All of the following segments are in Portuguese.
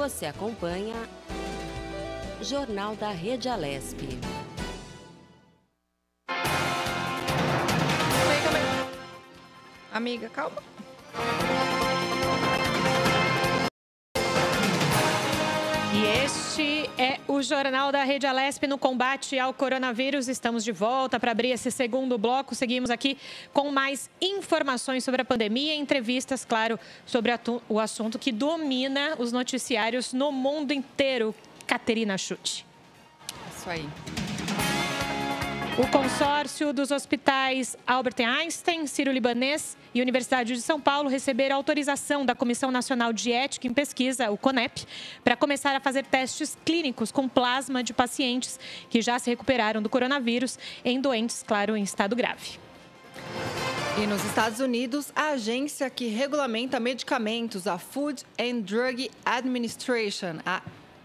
Você acompanha Jornal da Rede Alesp. Amiga, calma. E este é o Jornal da Rede Alesp no combate ao coronavírus. Estamos de volta para abrir esse segundo bloco. Seguimos aqui com mais informações sobre a pandemia e entrevistas, claro, sobre o assunto que domina os noticiários no mundo inteiro. Caterina Schutt. Isso aí. O consórcio dos hospitais Albert Einstein, Sírio-Libanês e Universidade de São Paulo receberam autorização da Comissão Nacional de Ética em Pesquisa, o CONEP, para começar a fazer testes clínicos com plasma de pacientes que já se recuperaram do coronavírus em doentes, claro, em estado grave. E nos Estados Unidos, a agência que regulamenta medicamentos, a Food and Drug Administration, a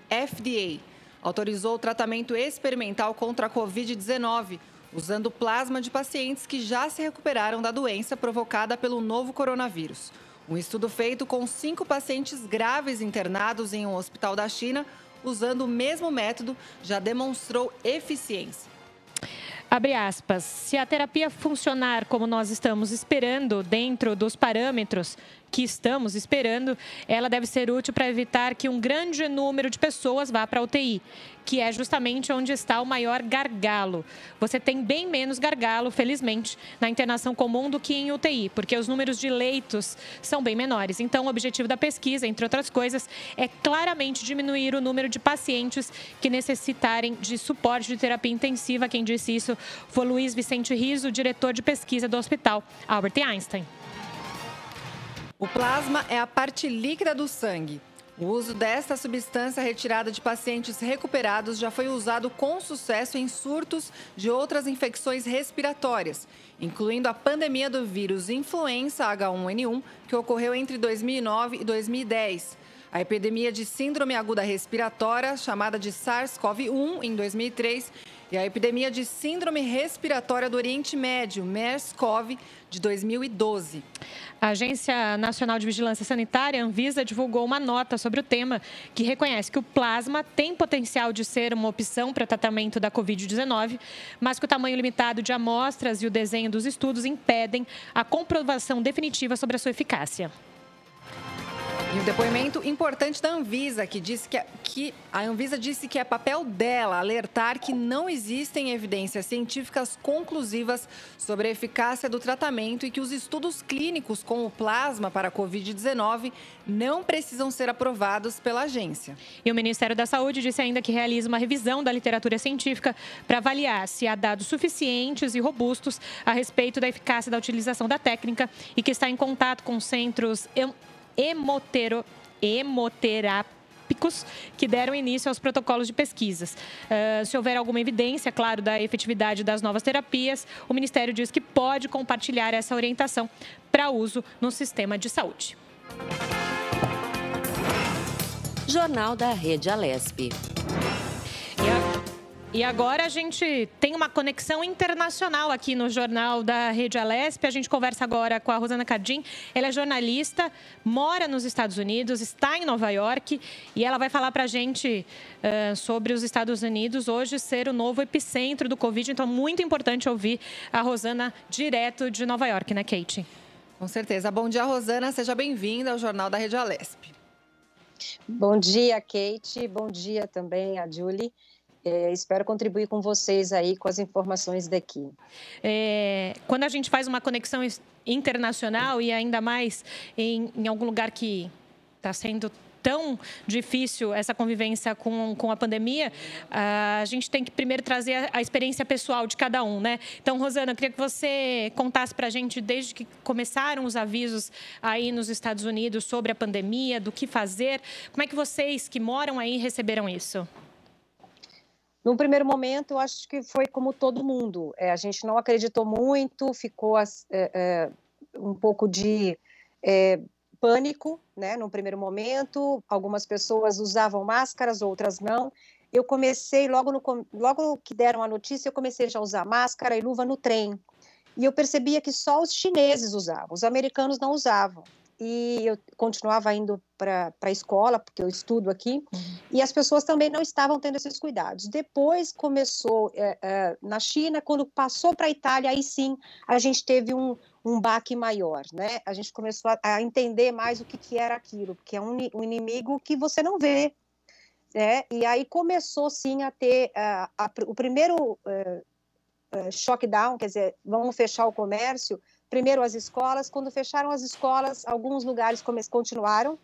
FDA, autorizou o tratamento experimental contra a Covid-19, usando plasma de pacientes que já se recuperaram da doença provocada pelo novo coronavírus. Um estudo feito com 5 pacientes graves internados em um hospital da China, usando o mesmo método, já demonstrou eficiência. Abre aspas, se a terapia funcionar como nós estamos esperando, dentro dos parâmetros que estamos esperando, ela deve ser útil para evitar que um grande número de pessoas vá para a UTI, que é justamente onde está o maior gargalo. Você tem bem menos gargalo, felizmente, na internação comum do que em UTI, porque os números de leitos são bem menores. Então, o objetivo da pesquisa, entre outras coisas, é claramente diminuir o número de pacientes que necessitarem de suporte de terapia intensiva. Quem disse isso foi Luiz Vicente Riso, diretor de pesquisa do Hospital Albert Einstein. O plasma é a parte líquida do sangue. O uso desta substância retirada de pacientes recuperados já foi usado com sucesso em surtos de outras infecções respiratórias, incluindo a pandemia do vírus influenza H1N1, que ocorreu entre 2009 e 2010. A epidemia de síndrome aguda respiratória, chamada de SARS-CoV-1, em 2003, e a epidemia de síndrome respiratória do Oriente Médio, MERS-CoV, de 2012. A Agência Nacional de Vigilância Sanitária, Anvisa, divulgou uma nota sobre o tema que reconhece que o plasma tem potencial de ser uma opção para tratamento da Covid-19, mas que o tamanho limitado de amostras e o desenho dos estudos impedem a comprovação definitiva sobre a sua eficácia. E um depoimento importante da Anvisa, que disse que a Anvisa disse que é papel dela alertar que não existem evidências científicas conclusivas sobre a eficácia do tratamento e que os estudos clínicos com o plasma para a Covid-19 não precisam ser aprovados pela agência. E o Ministério da Saúde disse ainda que realiza uma revisão da literatura científica para avaliar se há dados suficientes e robustos a respeito da eficácia da utilização da técnica e que está em contato com centros hemoterápicos que deram início aos protocolos de pesquisas. Se houver alguma evidência, claro, da efetividade das novas terapias, o Ministério diz que pode compartilhar essa orientação para uso no sistema de saúde. Jornal da Rede Alesp. E agora a gente tem uma conexão internacional aqui no Jornal da Rede Alesp. A gente conversa agora com a Rosana Cardim. Ela é jornalista, mora nos Estados Unidos, está em Nova York e ela vai falar para a gente sobre os Estados Unidos hoje ser o novo epicentro do Covid. Então, muito importante ouvir a Rosana direto de Nova York, né, Kate? Com certeza. Bom dia, Rosana. Seja bem-vinda ao Jornal da Rede Alesp. Bom dia, Kate. Bom dia também a Julie. Espero contribuir com vocês aí com as informações daqui. Quando a gente faz uma conexão internacional e ainda mais em algum lugar que está sendo tão difícil essa convivência com a pandemia, a gente tem que primeiro trazer a experiência pessoal de cada um, né? Então, Rosana, eu queria que você contasse para a gente, desde que começaram os avisos aí nos Estados Unidos sobre a pandemia, do que fazer, como é que vocês que moram aí receberam isso? Num primeiro momento, eu acho que foi como todo mundo. A gente não acreditou muito, ficou um pouco de pânico, né? No primeiro momento, algumas pessoas usavam máscaras, outras não. Eu comecei, logo que deram a notícia, eu comecei já a usar máscara e luva no trem. E eu percebia que só os chineses usavam, os americanos não usavam. e eu continuava indo para a escola, porque eu estudo aqui, e as pessoas também não estavam tendo esses cuidados. Depois começou na China, quando passou para a Itália, aí sim a gente teve um baque maior, né? A gente começou a entender mais o que era aquilo, porque é um inimigo que você não vê, né? E aí começou sim a ter o primeiro lockdown, quer dizer, vamos fechar o comércio, primeiro as escolas, quando fecharam as escolas, alguns lugares continuaram,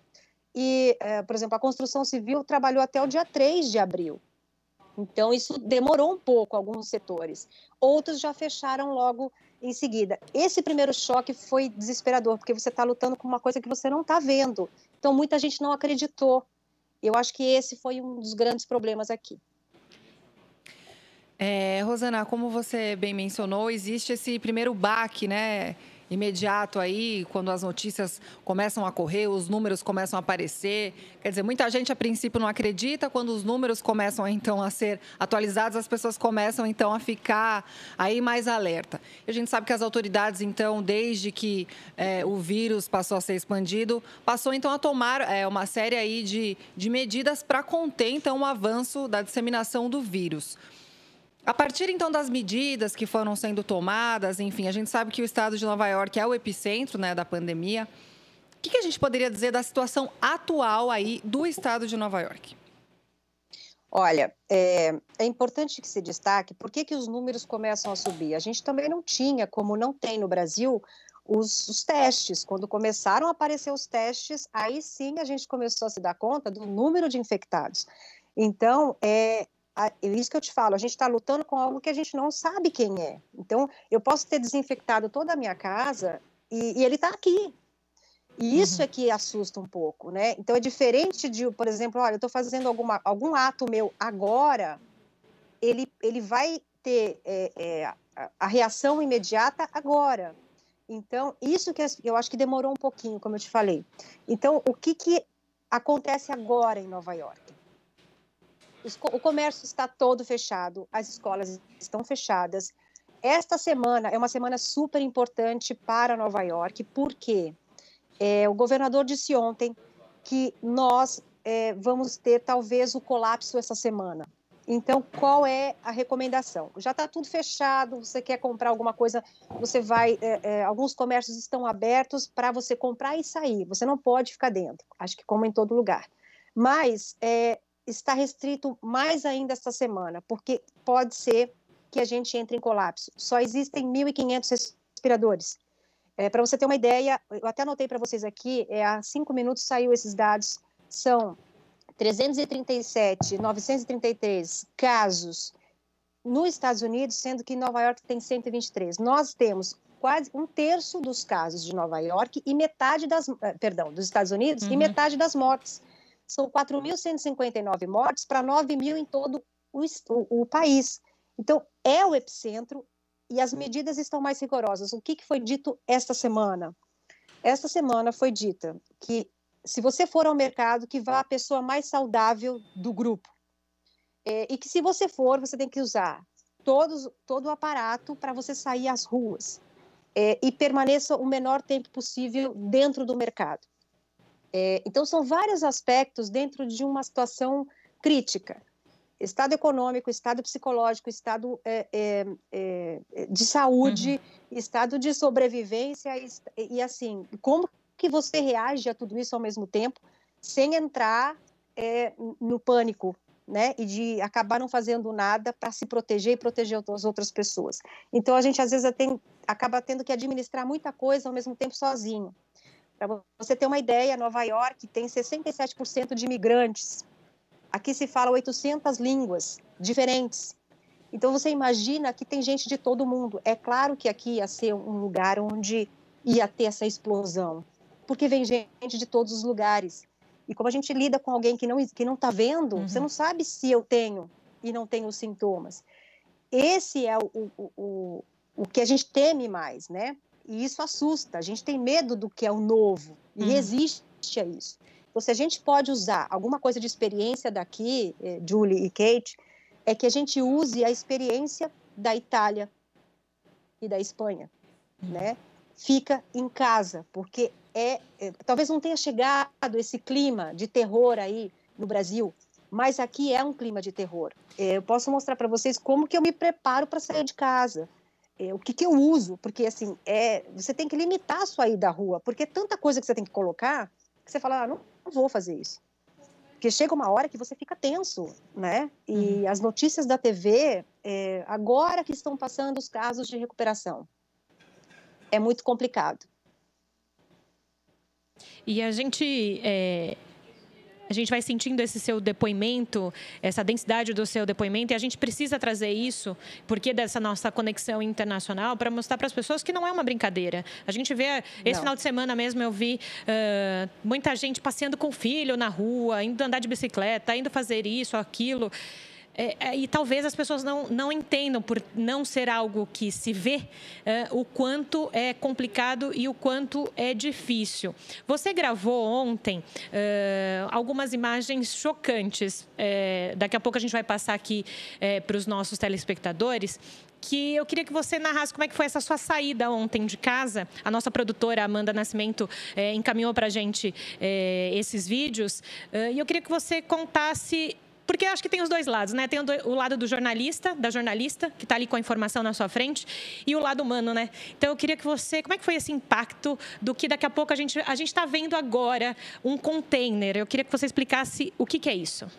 e, por exemplo, a construção civil trabalhou até o dia 3 de abril. Então, isso demorou um pouco, alguns setores. Outros já fecharam logo em seguida. Esse primeiro choque foi desesperador, porque você está lutando com uma coisa que você não está vendo. Então, muita gente não acreditou. Eu acho que esse foi um dos grandes problemas aqui. Rosana, como você bem mencionou, existe esse primeiro baque, né, imediato aí, quando as notícias começam a correr, os números começam a aparecer. Quer dizer, muita gente a princípio não acredita, quando os números começam então a ser atualizados, as pessoas começam então a ficar aí mais alerta. E a gente sabe que as autoridades então, desde que o vírus passou a ser expandido, passou então a tomar uma série aí de medidas para conter então o avanço da disseminação do vírus. A partir, então, das medidas que foram sendo tomadas, enfim, a gente sabe que o estado de Nova York é o epicentro, né, da pandemia. O que a gente poderia dizer da situação atual aí do estado de Nova York? Olha, é importante que se destaque por que os números começam a subir. A gente também não tinha, como não tem no Brasil, os testes. Quando começaram a aparecer os testes, aí sim a gente começou a se dar conta do número de infectados. Então, é isso que eu te falo, a gente está lutando com algo que a gente não sabe quem é. Então, eu posso ter desinfectado toda a minha casa e ele está aqui. E isso é que assusta um pouco, né? Então, é diferente de, por exemplo, olha, eu estou fazendo algum ato meu agora, ele vai ter a reação imediata agora. Então, isso que eu acho que demorou um pouquinho, como eu te falei. Então, o que acontece agora em Nova York? O comércio está todo fechado, as escolas estão fechadas. Esta semana é uma semana super importante para Nova York, porque o governador disse ontem que nós vamos ter talvez o colapso essa semana. Então, qual é a recomendação? Já está tudo fechado, você quer comprar alguma coisa, você vai... alguns comércios estão abertos para você comprar e sair, você não pode ficar dentro, acho que como em todo lugar. Mas... está restrito mais ainda esta semana, porque pode ser que a gente entre em colapso. Só existem 1.500 respiradores. Para você ter uma ideia, eu até anotei para vocês aqui, há 5 minutos saiu esses dados, são 337.933 casos nos Estados Unidos, sendo que em Nova York tem 123. Nós temos quase 1/3 dos casos de Nova York e metade dos Estados Unidos e metade das mortes. São 4.159 mortes para 9.000 em todo o país. Então, é o epicentro e as medidas estão mais rigorosas. O que foi dito esta semana? Esta semana foi dita que, se você for ao mercado, que vá a pessoa mais saudável do grupo. E que, se você for, você tem que usar todo o aparato para você sair às ruas. E permaneça o menor tempo possível dentro do mercado. Então, são vários aspectos dentro de uma situação crítica. Estado econômico, estado psicológico, estado de saúde, estado de sobrevivência e assim, como que você reage a tudo isso ao mesmo tempo, sem entrar no pânico, né? E de acabar não fazendo nada para se proteger e proteger as outras pessoas. Então, a gente, às vezes, acaba tendo que administrar muita coisa ao mesmo tempo sozinho. Para você ter uma ideia, Nova York tem 67% de imigrantes. Aqui se fala 800 línguas diferentes. Então, você imagina que tem gente de todo mundo. É claro que aqui ia ser um lugar onde ia ter essa explosão, porque vem gente de todos os lugares. E como a gente lida com alguém que não está vendo, você não sabe se eu tenho e não tenho os sintomas. Esse é o que a gente teme mais, né? E isso assusta, a gente tem medo do que é o novo, e resiste a isso. Então, se a gente pode usar alguma coisa de experiência daqui, Julie e Kate, é que a gente use a experiência da Itália e da Espanha, né? Fica em casa, porque talvez não tenha chegado esse clima de terror aí no Brasil, mas aqui é um clima de terror. Eu posso mostrar para vocês como que eu me preparo para sair de casa, o que eu uso, porque assim, você tem que limitar a sua ida à rua, porque é tanta coisa que você tem que colocar, que você fala, não vou fazer isso. Porque chega uma hora que você fica tenso, né? E as notícias da TV, agora que estão passando os casos de recuperação, é muito complicado. E a gente vai sentindo esse seu depoimento, essa densidade do seu depoimento, e a gente precisa trazer isso, porque dessa nossa conexão internacional, para mostrar para as pessoas que não é uma brincadeira. A gente vê, esse final de semana mesmo, eu vi muita gente passeando com o filho na rua, indo andar de bicicleta, indo fazer isso, aquilo. E talvez as pessoas não entendam, por não ser algo que se vê, o quanto é complicado e o quanto é difícil. Você gravou ontem algumas imagens chocantes. Daqui a pouco a gente vai passar aqui para os nossos telespectadores, que eu queria que você narrasse como é que foi essa sua saída ontem de casa. A nossa produtora, Amanda Nascimento, encaminhou para a gente esses vídeos. E eu queria que você contasse... Porque eu acho que tem os dois lados, né? Tem o lado da jornalista, que está ali com a informação na sua frente, e o lado humano, né? Então, eu queria que você... Como é que foi esse impacto do que daqui a pouco a gente está vendo agora um container? Eu queria que você explicasse o que é isso.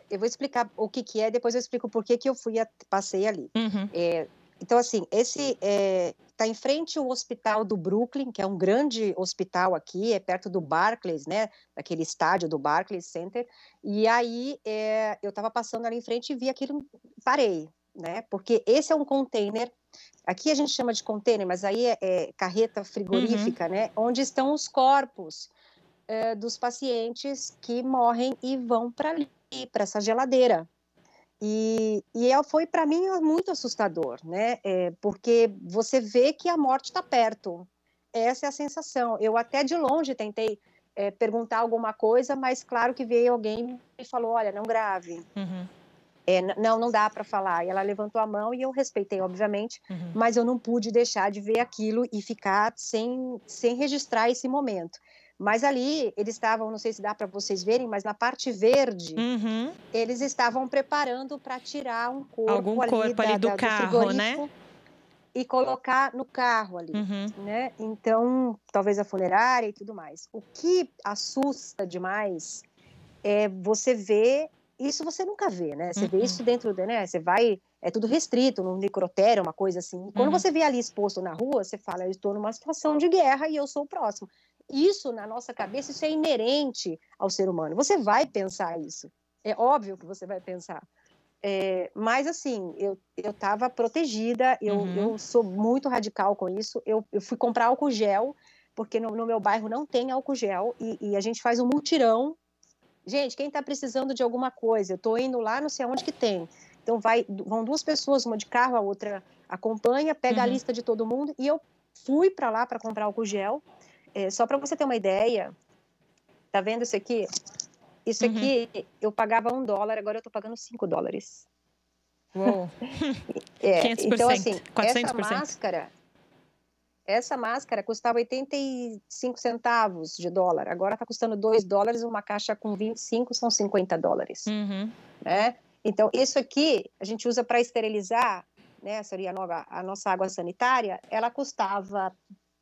Eu vou explicar o que é, depois eu explico por que eu passei ali. Uhum. Então, assim, esse está em frente ao hospital do Brooklyn, que é um grande hospital aqui, perto do Barclays, né? Daquele estádio do Barclays Center. E aí, eu estava passando ali em frente e vi aquilo, parei, né? Porque esse é um container, aqui a gente chama de container, mas aí é carreta frigorífica, né? Onde estão os corpos dos pacientes que morrem e vão para ali, para essa geladeira. E foi para mim muito assustador, né? Porque você vê que a morte está perto. Essa é a sensação. Eu até de longe tentei perguntar alguma coisa, mas claro que veio alguém e falou, olha, não grave. Uhum. Não dá para falar. E ela levantou a mão e eu respeitei, obviamente, mas eu não pude deixar de ver aquilo e ficar sem registrar esse momento. Mas ali, eles estavam, não sei se dá para vocês verem, mas na parte verde, eles estavam preparando para tirar um corpo, algum corpo ali do carro, né? E colocar no carro ali, né? Então, talvez a funerária e tudo mais. O que assusta demais é você ver, isso você nunca vê, né? Você vê isso dentro, né? Você vai, é tudo restrito, num necrotério, uma coisa assim. Quando você vê ali exposto na rua, você fala, eu estou numa situação de guerra e eu sou o próximo. Isso, na nossa cabeça, isso é inerente ao ser humano. Você vai pensar isso. É óbvio que você vai pensar. Mas, assim, eu estava protegida, eu sou muito radical com isso. Eu fui comprar álcool gel, porque no meu bairro não tem álcool gel, e a gente faz um mutirão. Gente, quem está precisando de alguma coisa? Eu estou indo lá, não sei aonde que tem. Então, vão duas pessoas, uma de carro, a outra acompanha, pega a lista de todo mundo, e eu fui para lá para comprar álcool gel. Só para você ter uma ideia, tá vendo isso aqui? Isso aqui eu pagava $1, agora eu tô pagando $5. Uou! 500%, então, assim, 400%. Essa máscara custava 85 centavos de dólar, agora tá custando $2, uma caixa com 25 são $50. Né? Então, isso aqui a gente usa para esterilizar, né? Seria a nossa água sanitária, ela custava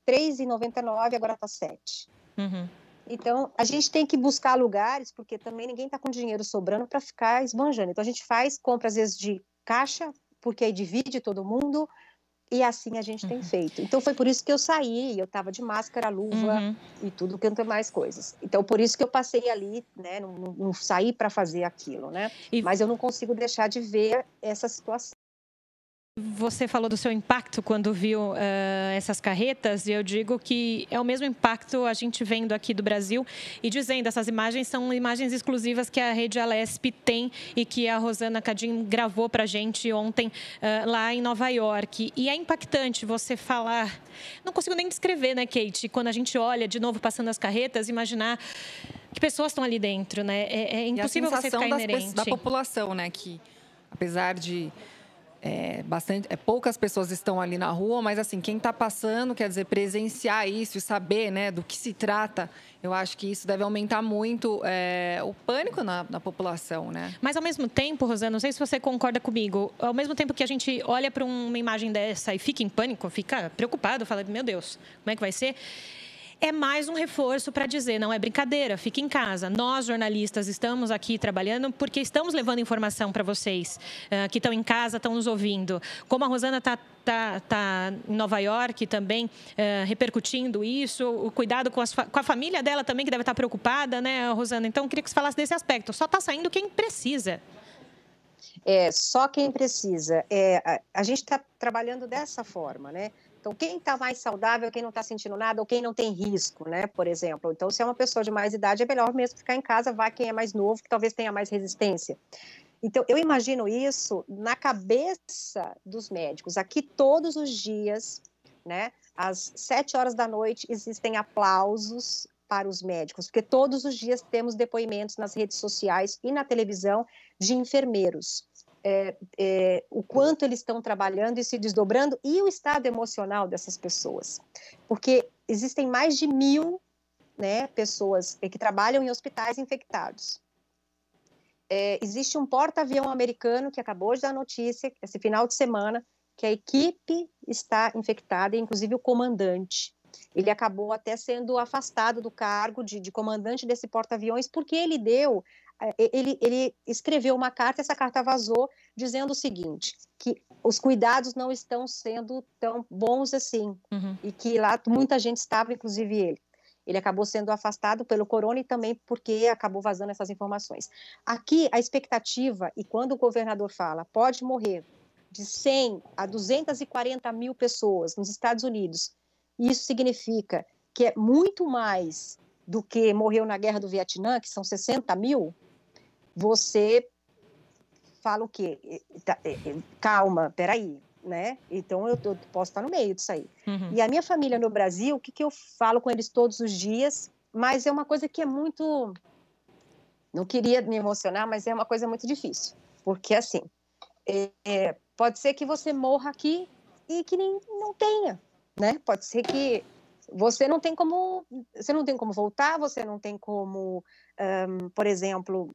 R$3,99, agora está R$7. Então, a gente tem que buscar lugares, porque também ninguém está com dinheiro sobrando para ficar esbanjando. Então, a gente compra às vezes de caixa, porque aí divide todo mundo, e assim a gente tem feito. Então, foi por isso que eu saí, eu estava de máscara, luva e tudo quanto é mais coisas. Então, por isso que eu passei ali, né, não saí para fazer aquilo, né? Mas eu não consigo deixar de ver essa situação. Você falou do seu impacto quando viu essas carretas, e eu digo que é o mesmo impacto a gente vendo aqui do Brasil e dizendo, essas imagens são imagens exclusivas que a Rede Alesp tem e que a Rosana Cadinho gravou para a gente ontem lá em Nova York. E é impactante você falar, não consigo nem descrever, né, Kate, quando a gente olha de novo passando as carretas, imaginar que pessoas estão ali dentro, né? É impossível você ficar inerente. Da população, né, que apesar de poucas pessoas estão ali na rua, mas assim, quem está passando, quer dizer, presenciar isso e saber, né, do que se trata, eu acho que isso deve aumentar muito o pânico na população, né? Mas ao mesmo tempo, Rosana, não sei se você concorda comigo, ao mesmo tempo que a gente olha para uma imagem dessa e fica em pânico, fica preocupado, fala, meu Deus, como é que vai ser? É mais um reforço para dizer, não é brincadeira, fique em casa. Nós, jornalistas, estamos aqui trabalhando porque estamos levando informação para vocês que estão em casa, estão nos ouvindo. Como a Rosana está em Nova York também repercutindo isso, o cuidado com a família dela também, que deve estar preocupada, né, Rosana? Então, eu queria que você falasse desse aspecto. Só está saindo quem precisa. Só quem precisa. A gente está trabalhando dessa forma, né? Então, quem está mais saudável, quem não está sentindo nada, ou quem não tem risco, né? Por exemplo. Então, se é uma pessoa de mais idade, é melhor mesmo ficar em casa, vá quem é mais novo, que talvez tenha mais resistência. Então, eu imagino isso na cabeça dos médicos. Aqui, todos os dias, né? Às 7 horas da noite, existem aplausos para os médicos, porque todos os dias temos depoimentos nas redes sociais e na televisão de enfermeiros. O quanto eles estão trabalhando e se desdobrando e o estado emocional dessas pessoas. Porque existem mais de 1.000, né, pessoas que trabalham em hospitais infectados. Existe um porta-avião americano que acabou de dar notícia, esse final de semana, que a equipe está infectada, inclusive o comandante. Ele acabou até sendo afastado do cargo de comandante desse porta-aviões porque ele escreveu uma carta, essa carta vazou, dizendo o seguinte, que os cuidados não estão sendo tão bons assim, e que lá muita gente estava, inclusive ele. Ele acabou sendo afastado pelo corona e também porque acabou vazando essas informações. Aqui, a expectativa, e quando o governador fala, pode morrer de 100 a 240 mil pessoas nos Estados Unidos, isso significa que é muito mais do que morreu na Guerra do Vietnã, que são 60 mil, você fala o quê? Calma, peraí, né? Então eu posso estar no meio disso aí. E a minha família no Brasil, o que eu falo com eles todos os dias, mas é uma coisa que é muito... Não queria me emocionar, mas é uma coisa muito difícil. Porque, assim, pode ser que você morra aqui e que não tenha, né? Pode ser que você não tem como voltar, você não tem como, por exemplo,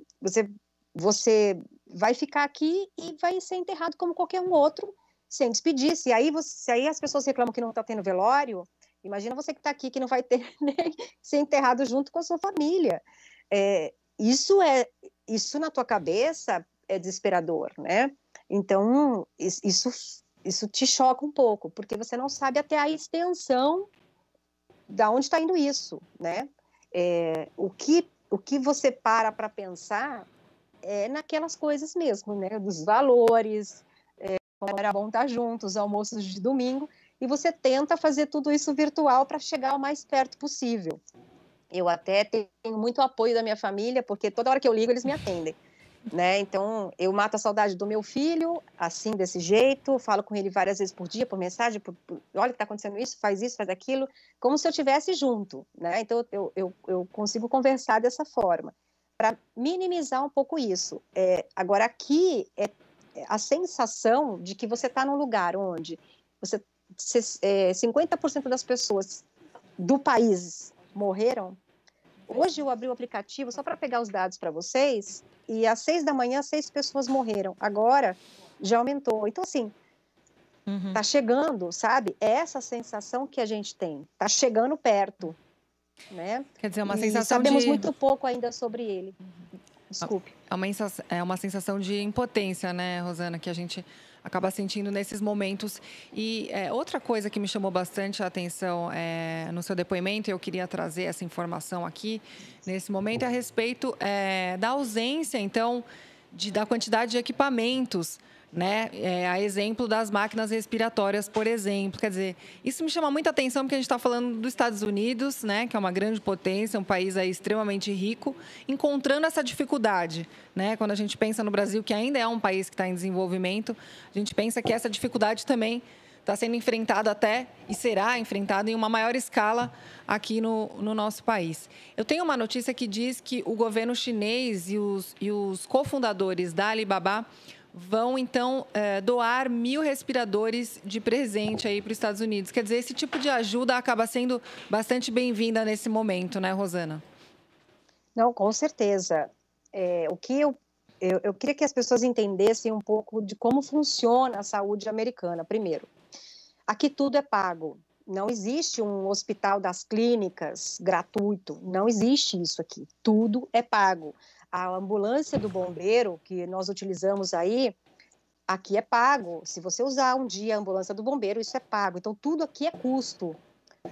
você vai ficar aqui e vai ser enterrado como qualquer um outro, sem despedir-se. E aí, aí as pessoas reclamam que não está tendo velório, imagina você que está aqui, que não vai ter nem ser enterrado junto com a sua família. Isso na tua cabeça é desesperador, né? Então, isso te choca um pouco, porque você não sabe até a extensão da onde está indo isso, né? O que você para pensar é naquelas coisas mesmo, né? Dos valores, como era bom estar juntos, almoços de domingo, e você tenta fazer tudo isso virtual para chegar o mais perto possível. Eu até tenho muito apoio da minha família, porque toda hora que eu ligo, eles me atendem. Né? Então, eu mato a saudade do meu filho, assim, desse jeito, falo com ele várias vezes por dia, por mensagem, olha que está acontecendo isso, faz aquilo, como se eu estivesse junto, né? Então, eu consigo conversar dessa forma, para minimizar um pouco isso. Agora, aqui, a sensação de que você está num lugar onde 50% das pessoas do país morreram. Hoje eu abri o aplicativo só para pegar os dados para vocês, e às 6 da manhã, 6 pessoas morreram. Agora, já aumentou. Então, assim, tá chegando, sabe? É essa sensação que a gente tem. Tá chegando perto, né? Quer dizer, uma sensação sabemos muito pouco ainda sobre ele. Desculpe. É uma sensação de impotência, né, Rosana, que a gente acaba sentindo nesses momentos. E outra coisa que me chamou bastante a atenção no seu depoimento, e eu queria trazer essa informação aqui nesse momento, é a respeito da ausência, então, da quantidade de equipamentos, né? A exemplo das máquinas respiratórias, por exemplo. Quer dizer, isso me chama muita atenção porque a gente está falando dos Estados Unidos, né? Que é uma grande potência, um país aí extremamente rico, encontrando essa dificuldade, né? Quando a gente pensa no Brasil, que ainda é um país que está em desenvolvimento, a gente pensa que essa dificuldade também está sendo enfrentada até e será enfrentada em uma maior escala aqui no nosso país. Eu tenho uma notícia que diz que o governo chinês e os cofundadores da Alibaba vão, então, doar 1.000 respiradores de presente aí para os Estados Unidos. Quer dizer, esse tipo de ajuda acaba sendo bastante bem-vinda nesse momento, né, Rosana? Não, com certeza. O que eu queria que as pessoas entendessem um pouco de como funciona a saúde americana. Primeiro, aqui tudo é pago. Não existe um hospital das clínicas gratuito. Não existe isso aqui. Tudo é pago. A ambulância do bombeiro que nós utilizamos aí, aqui é pago. Se você usar um dia a ambulância do bombeiro, isso é pago. Então, tudo aqui é custo,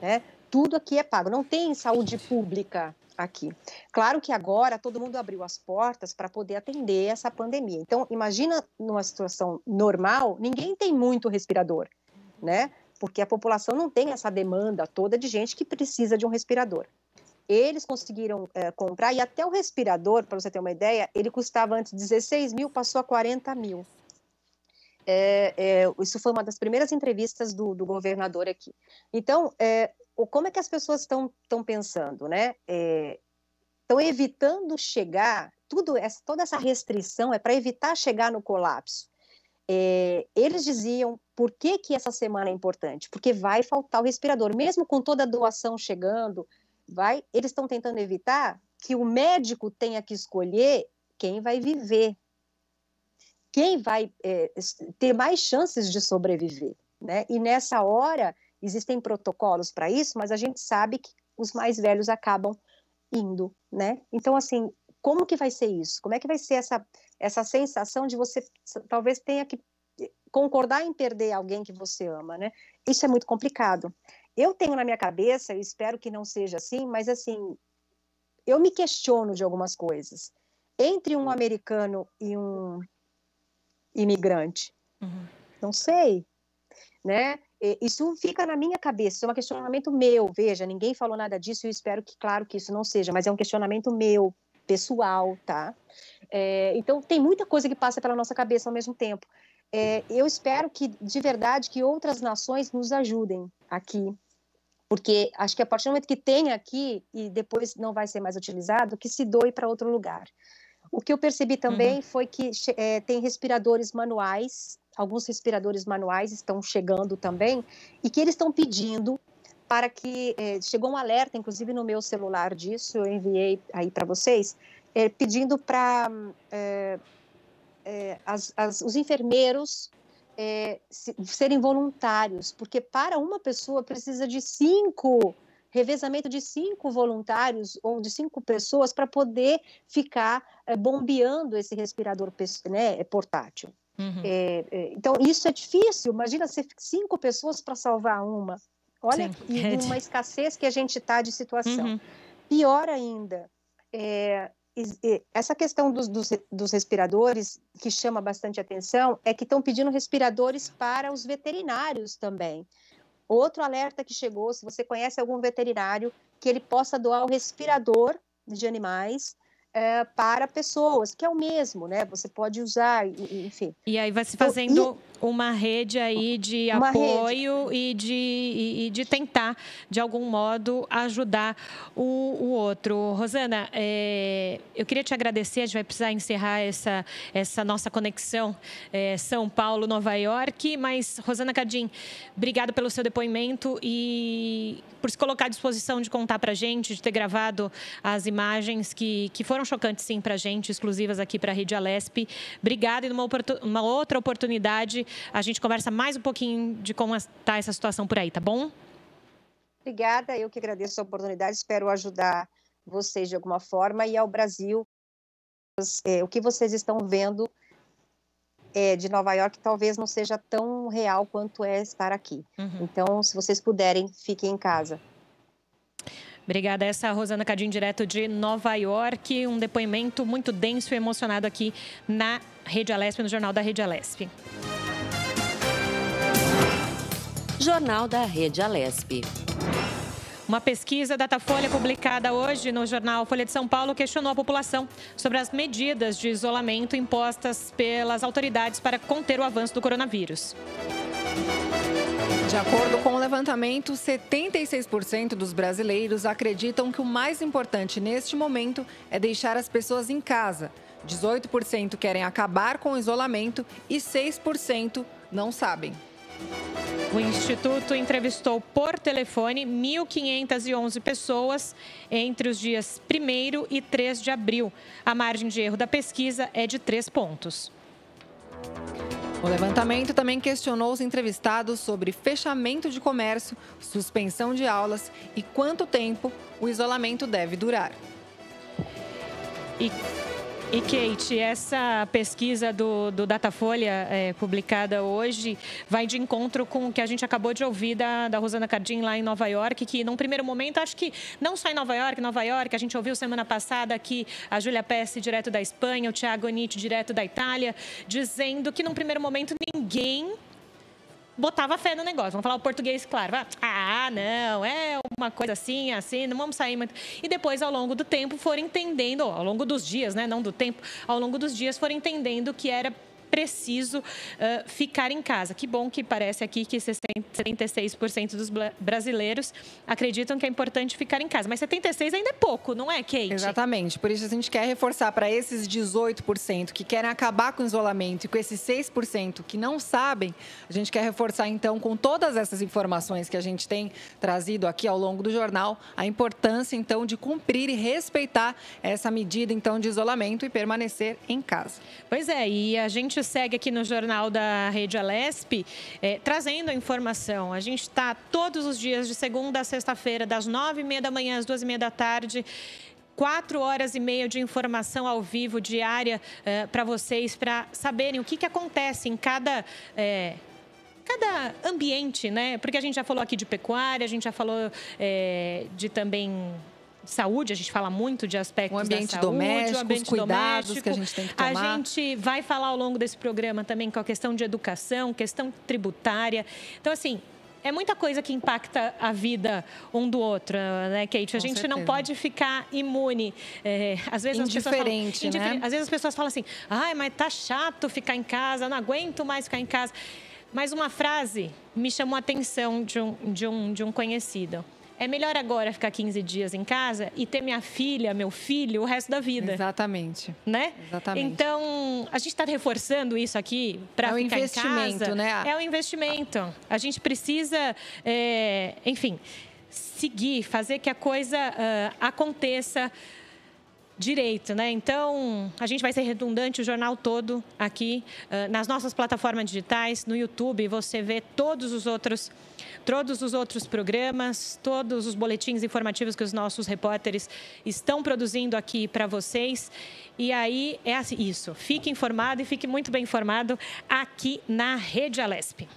né? Tudo aqui é pago. Não tem saúde pública aqui. Claro que agora todo mundo abriu as portas para poder atender essa pandemia. Então, imagina numa situação normal, ninguém tem muito respirador, né? Porque a população não tem essa demanda toda de gente que precisa de um respirador. Eles conseguiram comprar, e até o respirador, para você ter uma ideia, ele custava antes 16 mil, passou a 40 mil. Isso foi uma das primeiras entrevistas do governador aqui. Então, como é que as pessoas estão pensando, né? Estão evitando chegar, toda essa restrição é para evitar chegar no colapso. Eles diziam, por que essa semana é importante? Porque vai faltar o respirador, mesmo com toda a doação chegando, eles estão tentando evitar que o médico tenha que escolher quem vai viver, quem vai ter mais chances de sobreviver, né? E nessa hora existem protocolos para isso, mas a gente sabe que os mais velhos acabam indo, né? Então, assim, como que vai ser isso? Como é que vai ser essa sensação de você talvez tenha que concordar em perder alguém que você ama, né? Isso é muito complicado. Eu tenho na minha cabeça, eu espero que não seja assim, mas assim, eu me questiono de algumas coisas. Entre um americano e um imigrante, não sei, né? Isso fica na minha cabeça, isso é um questionamento meu, veja, ninguém falou nada disso, eu espero que, claro, que isso não seja, mas é um questionamento meu, pessoal, tá? Então, tem muita coisa que passa pela nossa cabeça ao mesmo tempo. Eu espero que, de verdade, que outras nações nos ajudem aqui, porque acho que a partir do momento que tem aqui e depois não vai ser mais utilizado, que se doe para outro lugar. O que eu percebi também foi que tem respiradores manuais, alguns respiradores manuais estão chegando também, e que eles estão pedindo para que, chegou um alerta, inclusive no meu celular disso, eu enviei aí para vocês, pedindo para os enfermeiros serem voluntários, porque para uma pessoa precisa de revezamento de 5 voluntários ou de 5 pessoas para poder ficar bombeando esse respirador, né, portátil. Então, isso é difícil. Imagina ser 5 pessoas para salvar uma. Olha, e uma escassez que a gente está de situação. Pior ainda, essa questão dos respiradores, que chama bastante atenção, é que estão pedindo respiradores para os veterinários também. Outro alerta que chegou, se você conhece algum veterinário, que ele possa doar o respirador de animais para pessoas, que é o mesmo, né? Você pode usar, enfim. E aí vai se fazendo uma rede aí de apoio e de tentar, de algum modo, ajudar o outro. Rosana, eu queria te agradecer, a gente vai precisar encerrar essa nossa conexão São Paulo, Nova York, mas, Rosana Cadin, obrigada pelo seu depoimento e por se colocar à disposição de contar para a gente, de ter gravado as imagens que foram chocantes, sim, para a gente, exclusivas aqui para a Rede Alesp. Obrigada e numa outra oportunidade a gente conversa mais um pouquinho de como está essa situação por aí, tá bom? Obrigada, eu que agradeço a oportunidade, espero ajudar vocês de alguma forma e ao Brasil. O que vocês estão vendo de Nova York talvez não seja tão real quanto é estar aqui. Então, se vocês puderem, fiquem em casa. Obrigada. Essa é a Rosana Cadin, direto de Nova York. Um depoimento muito denso e emocionado aqui na Rede Alesp, no Jornal da Rede Alesp. Jornal da Rede Alesp. Uma pesquisa Datafolha publicada hoje no jornal Folha de São Paulo questionou a população sobre as medidas de isolamento impostas pelas autoridades para conter o avanço do coronavírus. De acordo com o levantamento, 76% dos brasileiros acreditam que o mais importante neste momento é deixar as pessoas em casa. 18% querem acabar com o isolamento e 6% não sabem. O Instituto entrevistou por telefone 1.511 pessoas entre os dias 1º e 3 de abril. A margem de erro da pesquisa é de 3 pontos. O levantamento também questionou os entrevistados sobre fechamento de comércio, suspensão de aulas e quanto tempo o isolamento deve durar. E Kate, essa pesquisa do Datafolha, publicada hoje, vai de encontro com o que a gente acabou de ouvir da Rosana Cardin lá em Nova York, que num primeiro momento, acho que não só em Nova York, a gente ouviu semana passada aqui a Júlia Pesce, direto da Espanha, o Thiago Anitti, direto da Itália, dizendo que num primeiro momento ninguém botava fé no negócio. Vamos falar o português, claro. Não, é uma coisa assim, não vamos sair muito. E depois, ao longo do tempo, foram entendendo, ao longo dos dias, né, não do tempo, ao longo dos dias foram entendendo que era preciso ficar em casa. Que bom que parece aqui que 76% dos brasileiros acreditam que é importante ficar em casa. Mas 76% ainda é pouco, não é, Kate? Exatamente. Por isso a gente quer reforçar para esses 18% que querem acabar com o isolamento e com esses 6% que não sabem, a gente quer reforçar, então, com todas essas informações que a gente tem trazido aqui ao longo do jornal, a importância, então, de cumprir e respeitar essa medida, então, de isolamento e permanecer em casa. Pois é, e a gente segue aqui no Jornal da Rede Alesp, trazendo a informação. A gente está todos os dias, de segunda a sexta-feira, das 9h30 da manhã às 2h30 da tarde, 4h30 de informação ao vivo diária para vocês, para saberem o que acontece em cada ambiente, né? Porque a gente já falou aqui de pecuária, a gente já falou de também saúde, a gente fala muito de aspectos da saúde, doméstico, os cuidados que a gente tem que tomar. A gente vai falar ao longo desse programa também com a questão de educação, questão tributária. Então, assim, é muita coisa que impacta a vida um do outro, né, Kate? A gente não pode ficar imune. Às vezes indiferente, né? Às vezes as pessoas falam assim, mas tá chato ficar em casa, não aguento mais ficar em casa. Mas uma frase me chamou a atenção de um conhecido. É melhor agora ficar 15 dias em casa e ter minha filha, meu filho, o resto da vida. Exatamente. Né? Exatamente. Então, a gente está reforçando isso aqui para ficar em casa. É um investimento, né? É um investimento. A gente precisa, enfim, seguir, fazer que a coisa aconteça direito, né? Então, a gente vai ser redundante o jornal todo aqui, nas nossas plataformas digitais, no YouTube, você vê todos os outros programas, todos os boletins informativos que os nossos repórteres estão produzindo aqui para vocês. E aí, é assim, isso, fique informado e fique muito bem informado aqui na Rede Alesp.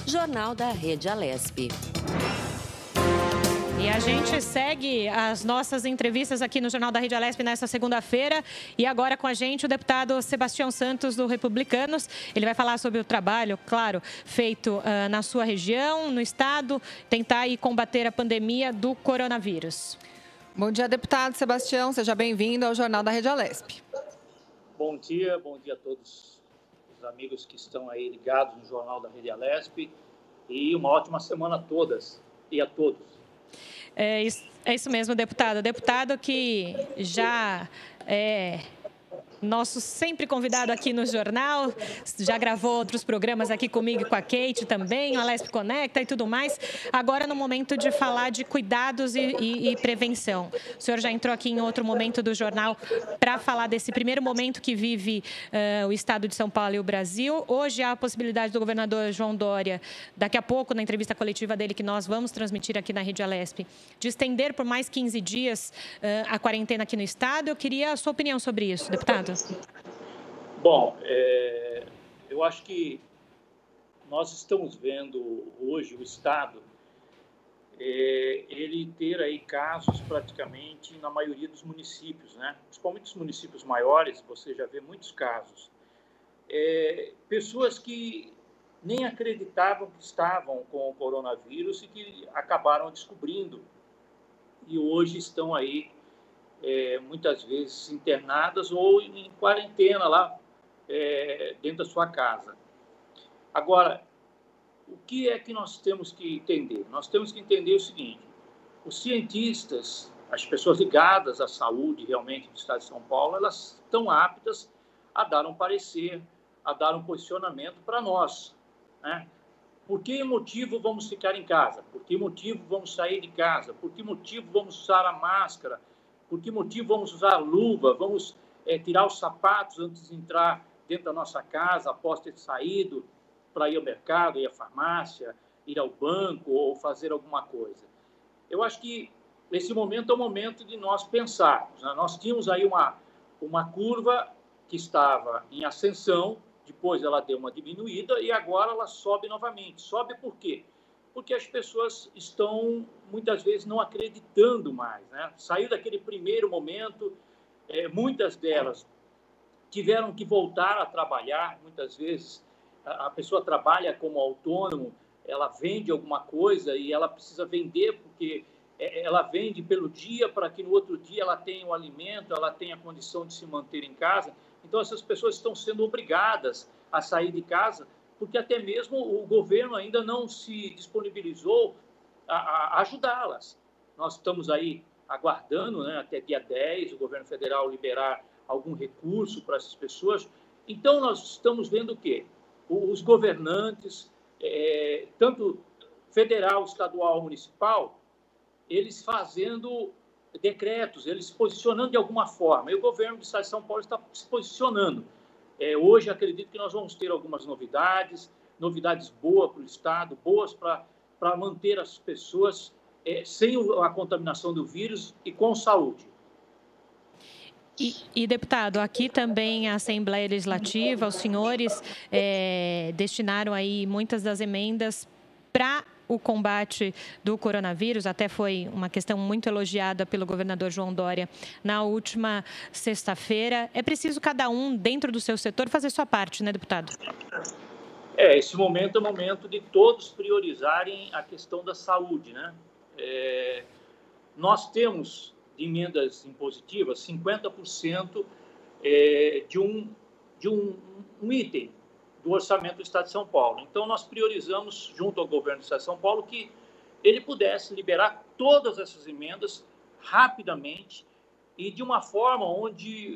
Jornal da Rede Alesp. E a gente segue as nossas entrevistas aqui no Jornal da Rede Alesp nesta segunda-feira. E agora com a gente o deputado Sebastião Santos, do Republicanos. Ele vai falar sobre o trabalho, claro, feito na sua região, no estado, tentar aí combater a pandemia do coronavírus. Bom dia, deputado Sebastião. Seja bem-vindo ao Jornal da Rede Alesp. Bom dia a todos os amigos que estão aí ligados no Jornal da Rede Alesp. E uma ótima semana a todas e a todos. É isso mesmo, deputado. Deputado que já é nosso sempre convidado aqui no jornal, já gravou outros programas aqui comigo e com a Kate também, o Alesp Conecta e tudo mais. Agora no momento de falar de cuidados e prevenção. O senhor já entrou aqui em outro momento do jornal para falar desse primeiro momento que vive o estado de São Paulo e o Brasil. Hoje há a possibilidade do governador João Dória, daqui a pouco na entrevista coletiva dele que nós vamos transmitir aqui na Rede Alesp, de estender por mais 15 dias a quarentena aqui no estado. Eu queria a sua opinião sobre isso, deputado. Bom, eu acho que nós estamos vendo hoje o Estado, ele ter aí casos praticamente na maioria dos municípios, né? Principalmente os municípios maiores, você já vê muitos casos. Pessoas que nem acreditavam que estavam com o coronavírus e que acabaram descobrindo e hoje estão aí muitas vezes internadas ou em quarentena lá dentro da sua casa. Agora, o que é que nós temos que entender? Nós temos que entender o seguinte: os cientistas as pessoas ligadas à saúde realmente do Estado de São Paulo, elas estão aptas a dar um parecer, a dar um posicionamento para nós, né? Por que motivo vamos ficar em casa? Por que motivo vamos sair de casa? Por que motivo vamos usar a máscara? Por que motivo vamos usar a luva? Vamos tirar os sapatos antes de entrar dentro da nossa casa, após ter saído para ir ao mercado, ir à farmácia, ir ao banco ou fazer alguma coisa? Eu acho que esse momento é o momento de nós pensarmos, né? Nós tínhamos aí uma curva que estava em ascensão, depois ela deu uma diminuída e agora ela sobe novamente. Sobe por quê? Porque as pessoas estão, muitas vezes, não acreditando mais, né? Saiu daquele primeiro momento, muitas delas tiveram que voltar a trabalhar, muitas vezes a pessoa trabalha como autônomo, ela vende alguma coisa e ela precisa vender porque ela vende pelo dia para que no outro dia ela tenha o alimento, ela tenha a condição de se manter em casa. Então, essas pessoas estão sendo obrigadas a sair de casa, porque até mesmo o governo ainda não se disponibilizou a ajudá-las. Nós estamos aí aguardando, né, até dia 10, o governo federal liberar algum recurso para essas pessoas. Então, nós estamos vendo o quê? Os governantes, tanto federal, estadual, municipal, eles fazendo decretos, eles se posicionando de alguma forma. E o governo do Estado de São Paulo está se posicionando. Hoje, acredito que nós vamos ter algumas novidades boas para o Estado, boas para manter as pessoas sem a contaminação do vírus e com saúde. E, deputado, aqui também a Assembleia Legislativa, os senhores destinaram aí muitas das emendas para o combate do coronavírus. Até foi uma questão muito elogiada pelo governador João Dória na última sexta-feira. É preciso cada um, dentro do seu setor, fazer sua parte, né, deputado? Esse momento é o momento de todos priorizarem a questão da saúde, né? Nós temos de emendas impositivas 50% de um item do orçamento do Estado de São Paulo. Então, nós priorizamos, junto ao governo do Estado de São Paulo, que ele pudesse liberar todas essas emendas rapidamente e de uma forma onde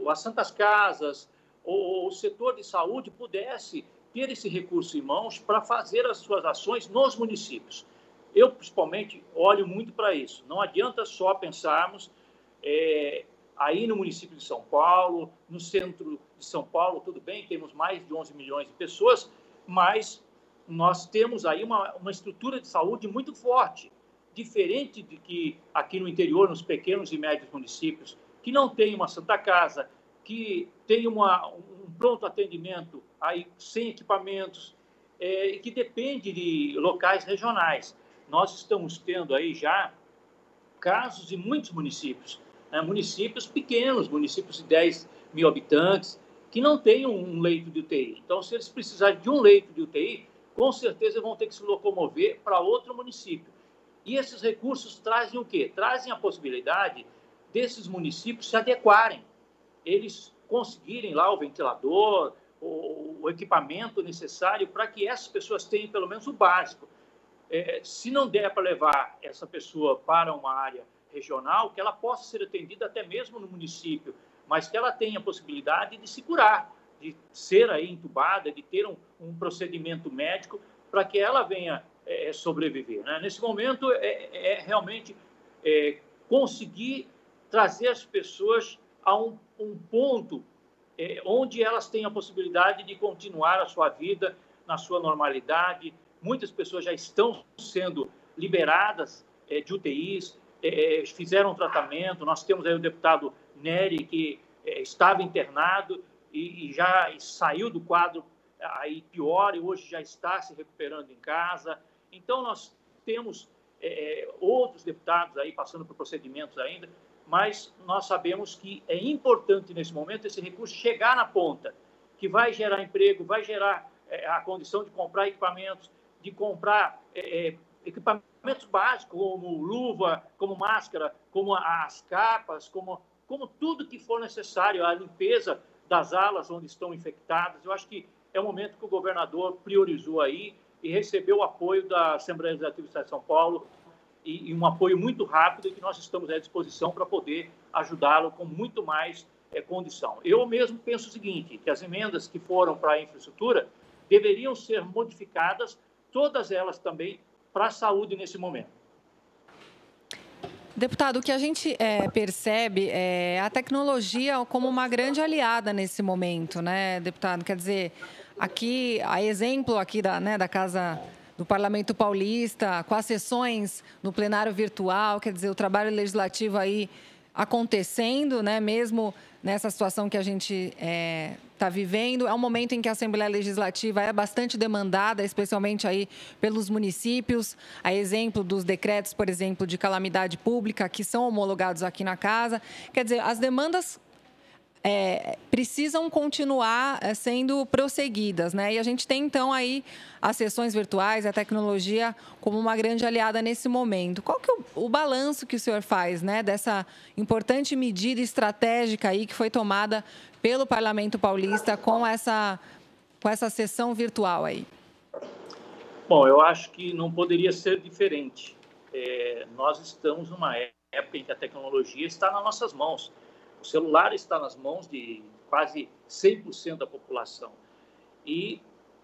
as Santas Casas, o setor de saúde pudesse ter esse recurso em mãos para fazer as suas ações nos municípios. Eu, principalmente, olho muito para isso. Não adianta só pensarmos aí no município de São Paulo, no centro de São Paulo, tudo bem, temos mais de 11 milhões de pessoas, mas nós temos aí uma estrutura de saúde muito forte, diferente de que aqui no interior, nos pequenos e médios municípios, que não tem uma Santa Casa, que tem um pronto atendimento aí sem equipamentos, e que depende de locais regionais. Nós estamos tendo aí já casos em muitos municípios, né? Municípios pequenos, municípios de 10 mil habitantes, que não têm um leito de UTI. Então, se eles precisarem de um leito de UTI, com certeza vão ter que se locomover para outro município. E esses recursos trazem o quê? Trazem a possibilidade desses municípios se adequarem, eles conseguirem lá o ventilador, o equipamento necessário para que essas pessoas tenham pelo menos o básico. Se não der para levar essa pessoa para uma área regional, que ela possa ser atendida até mesmo no município, mas que ela tenha a possibilidade de se curar, de ser aí entubada, de ter um procedimento médico para que ela venha sobreviver, né? Nesse momento, realmente conseguir trazer as pessoas a um ponto onde elas têm a possibilidade de continuar a sua vida na sua normalidade. Muitas pessoas já estão sendo liberadas de UTIs, fizeram tratamento. Nós temos aí o deputado Nery, que estava internado e já saiu do quadro aí pior e hoje já está se recuperando em casa. Então, nós temos outros deputados aí passando por procedimentos ainda, mas nós sabemos que é importante, nesse momento, esse recurso chegar na ponta, que vai gerar emprego, vai gerar a condição de comprar equipamentos, de comprar equipamentos básicos, como luva, como máscara, como as capas, como tudo que for necessário, a limpeza das alas onde estão infectadas. Eu acho que é o momento que o governador priorizou aí e recebeu o apoio da Assembleia Legislativa do Estado de São Paulo e um apoio muito rápido e que nós estamos à disposição para poder ajudá-lo com muito mais condição. Eu mesmo penso o seguinte, que as emendas que foram para a infraestrutura deveriam ser modificadas, todas elas também, para a saúde nesse momento. Deputado, o que a gente percebe é a tecnologia como uma grande aliada nesse momento, né, deputado? Quer dizer, aqui, a exemplo aqui da Casa do Parlamento Paulista, com as sessões no plenário virtual, quer dizer, o trabalho legislativo aí acontecendo, né, mesmo nessa situação que a gente está vivendo. É um momento em que a Assembleia Legislativa é bastante demandada, especialmente aí pelos municípios, a exemplo dos decretos, por exemplo, de calamidade pública, que são homologados aqui na Casa. Quer dizer, as demandas precisam continuar sendo prosseguidas, né? E a gente tem, então, aí as sessões virtuais, a tecnologia como uma grande aliada nesse momento. Qual que é o balanço que o senhor faz, né, dessa importante medida estratégica aí que foi tomada pelo Parlamento Paulista com essa sessão virtual aí? Bom, eu acho que não poderia ser diferente. Nós estamos numa época em que a tecnologia está nas nossas mãos. O celular está nas mãos de quase 100% da população. E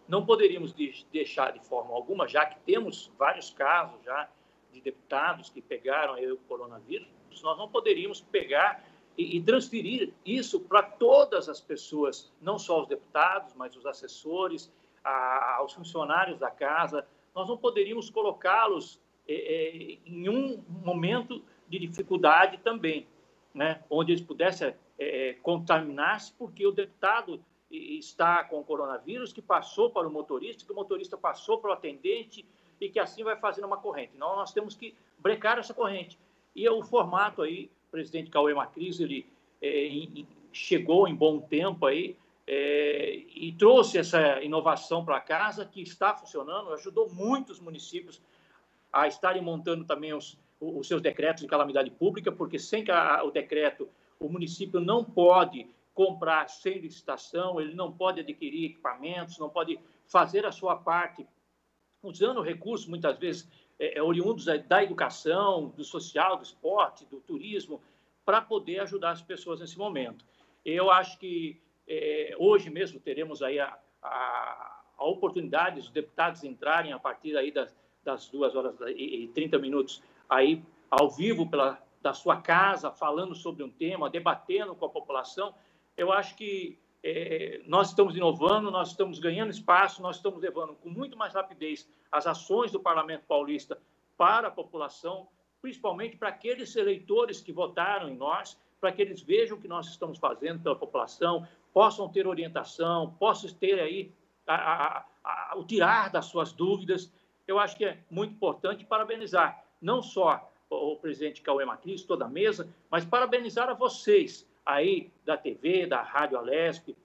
não poderíamos deixar de forma alguma, já que temos vários casos já de deputados que pegaram o coronavírus, nós não poderíamos pegar e transferir isso para todas as pessoas, não só os deputados, mas os assessores, aos funcionários da casa. Nós não poderíamos colocá-los em um momento de dificuldade também, né, onde eles pudessem contaminar-se, porque o deputado está com o coronavírus, que passou para o motorista, que o motorista passou para o atendente e que assim vai fazendo uma corrente. Então, nós temos que brecar essa corrente. E o formato aí, o presidente Cauê Macris, ele chegou em bom tempo aí e trouxe essa inovação para casa, que está funcionando, ajudou muitos municípios a estarem montando também os seus decretos de calamidade pública, porque sem o decreto, o município não pode comprar sem licitação, ele não pode adquirir equipamentos, não pode fazer a sua parte usando recursos, muitas vezes, oriundos da educação, do social, do esporte, do turismo, para poder ajudar as pessoas nesse momento. Eu acho que hoje mesmo teremos aí a oportunidade dos deputados entrarem a partir aí das 2h30 aí ao vivo da sua casa, falando sobre um tema, debatendo com a população. Eu acho que nós estamos inovando, nós estamos ganhando espaço, nós estamos levando com muito mais rapidez as ações do Parlamento Paulista para a população, principalmente para aqueles eleitores que votaram em nós, para que eles vejam o que nós estamos fazendo pela população, possam ter orientação, possam ter aí o tirar das suas dúvidas. Eu acho que é muito importante parabenizar não só o presidente Cauê Macris, toda a mesa, mas parabenizar a vocês aí da TV, da Rádio Alesp,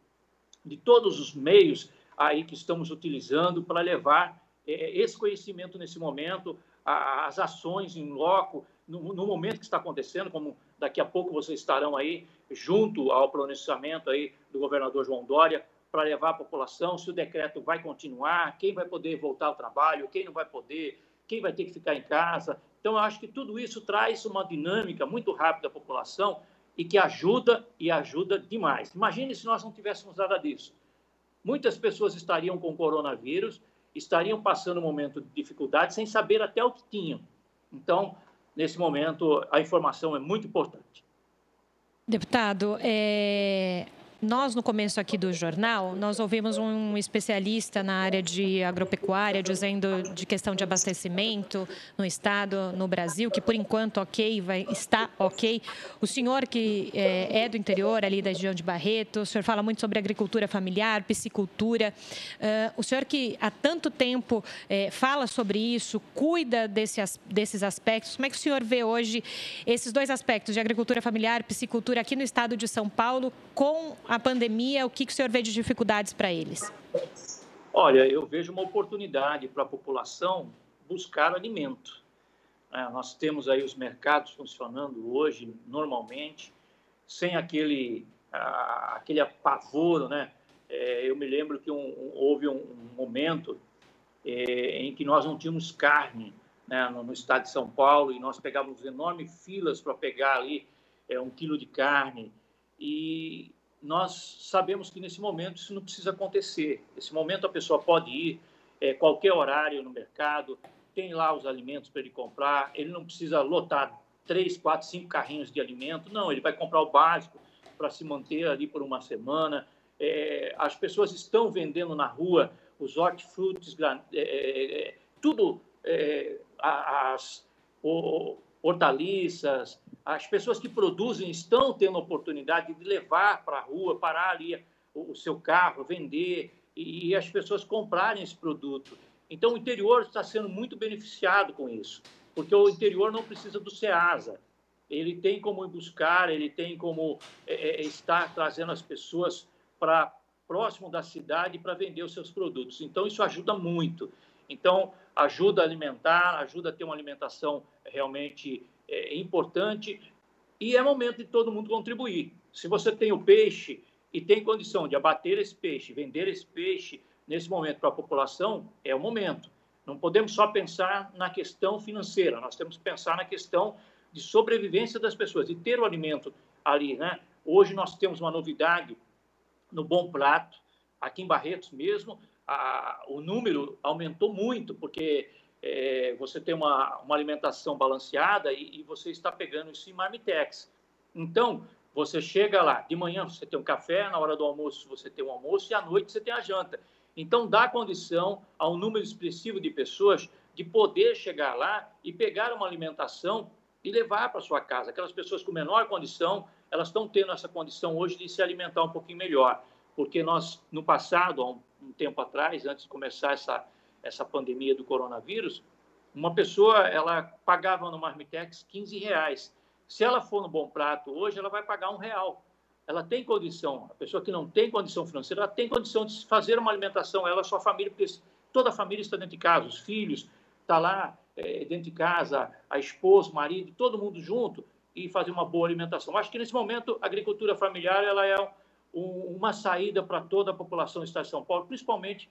de todos os meios aí que estamos utilizando para levar esse conhecimento nesse momento, as ações em loco, no momento que está acontecendo, como daqui a pouco vocês estarão aí junto ao pronunciamento aí do governador João Dória, para levar à população se o decreto vai continuar, quem vai poder voltar ao trabalho, quem não vai poder, quem vai ter que ficar em casa. Então, eu acho que tudo isso traz uma dinâmica muito rápida à população e que ajuda demais. Imagine se nós não tivéssemos nada disso. Muitas pessoas estariam com coronavírus, estariam passando um momento de dificuldade sem saber até o que tinham. Então, nesse momento, a informação é muito importante. Deputado, nós, no começo aqui do jornal, nós ouvimos um especialista na área de agropecuária dizendo de questão de abastecimento no estado, no Brasil, que por enquanto está ok. O senhor que é do interior, ali da região de Barreto, o senhor fala muito sobre agricultura familiar, piscicultura. O senhor que há tanto tempo fala sobre isso, cuida desses aspectos, como é que o senhor vê hoje esses dois aspectos de agricultura familiar, piscicultura aqui no estado de São Paulo, com a pandemia, o que o senhor vê de dificuldades para eles? Olha, eu vejo uma oportunidade para a população buscar alimento. Nós temos aí os mercados funcionando hoje, normalmente, sem aquele apavoro, né? Eu me lembro que houve um momento em que nós não tínhamos carne né, no estado de São Paulo, e nós pegávamos enormes filas para pegar ali 1 quilo de carne. E nós sabemos que nesse momento isso não precisa acontecer. Nesse momento a pessoa pode ir qualquer horário no mercado, tem lá os alimentos para ele comprar, ele não precisa lotar 3, 4, 5 carrinhos de alimento, não, ele vai comprar o básico para se manter ali por uma semana. As pessoas estão vendendo na rua os hortifrutis, tudo, as hortaliças, as pessoas que produzem estão tendo a oportunidade de levar para a rua, parar ali o seu carro, vender e as pessoas comprarem esse produto. Então, o interior está sendo muito beneficiado com isso, porque o interior não precisa do SEASA. Ele tem como ir buscar, ele tem como estar trazendo as pessoas para próximo da cidade para vender os seus produtos. Então, isso ajuda muito. Então, ajuda a alimentar, ajuda a ter uma alimentação realmente importante, e é momento de todo mundo contribuir. Se você tem o peixe e tem condição de abater esse peixe, vender esse peixe nesse momento para a população, é o momento. Não podemos só pensar na questão financeira, nós temos que pensar na questão de sobrevivência das pessoas, de ter o alimento ali, né? Hoje nós temos uma novidade no Bom Prato, aqui em Barretos mesmo, o número aumentou muito, porque você tem uma alimentação balanceada e você está pegando isso em marmitex. Então, você chega lá, de manhã você tem um café, na hora do almoço você tem um almoço e à noite você tem a janta. Então, dá condição a um número expressivo de pessoas de poder chegar lá e pegar uma alimentação e levar para sua casa. Aquelas pessoas com menor condição, elas estão tendo essa condição hoje de se alimentar um pouquinho melhor, porque nós, no passado, há um tempo atrás, antes de começar essa pandemia do coronavírus, uma pessoa, ela pagava no Marmitex R$15. Se ela for no Bom Prato hoje, ela vai pagar R$1. Ela tem condição, a pessoa que não tem condição financeira, ela tem condição de fazer uma alimentação, ela, sua família, porque toda a família está dentro de casa, os filhos estão lá dentro de casa, a esposa, o marido, todo mundo junto, e fazer uma boa alimentação. Acho que nesse momento a agricultura familiar ela é uma saída para toda a população do estado de São Paulo, principalmente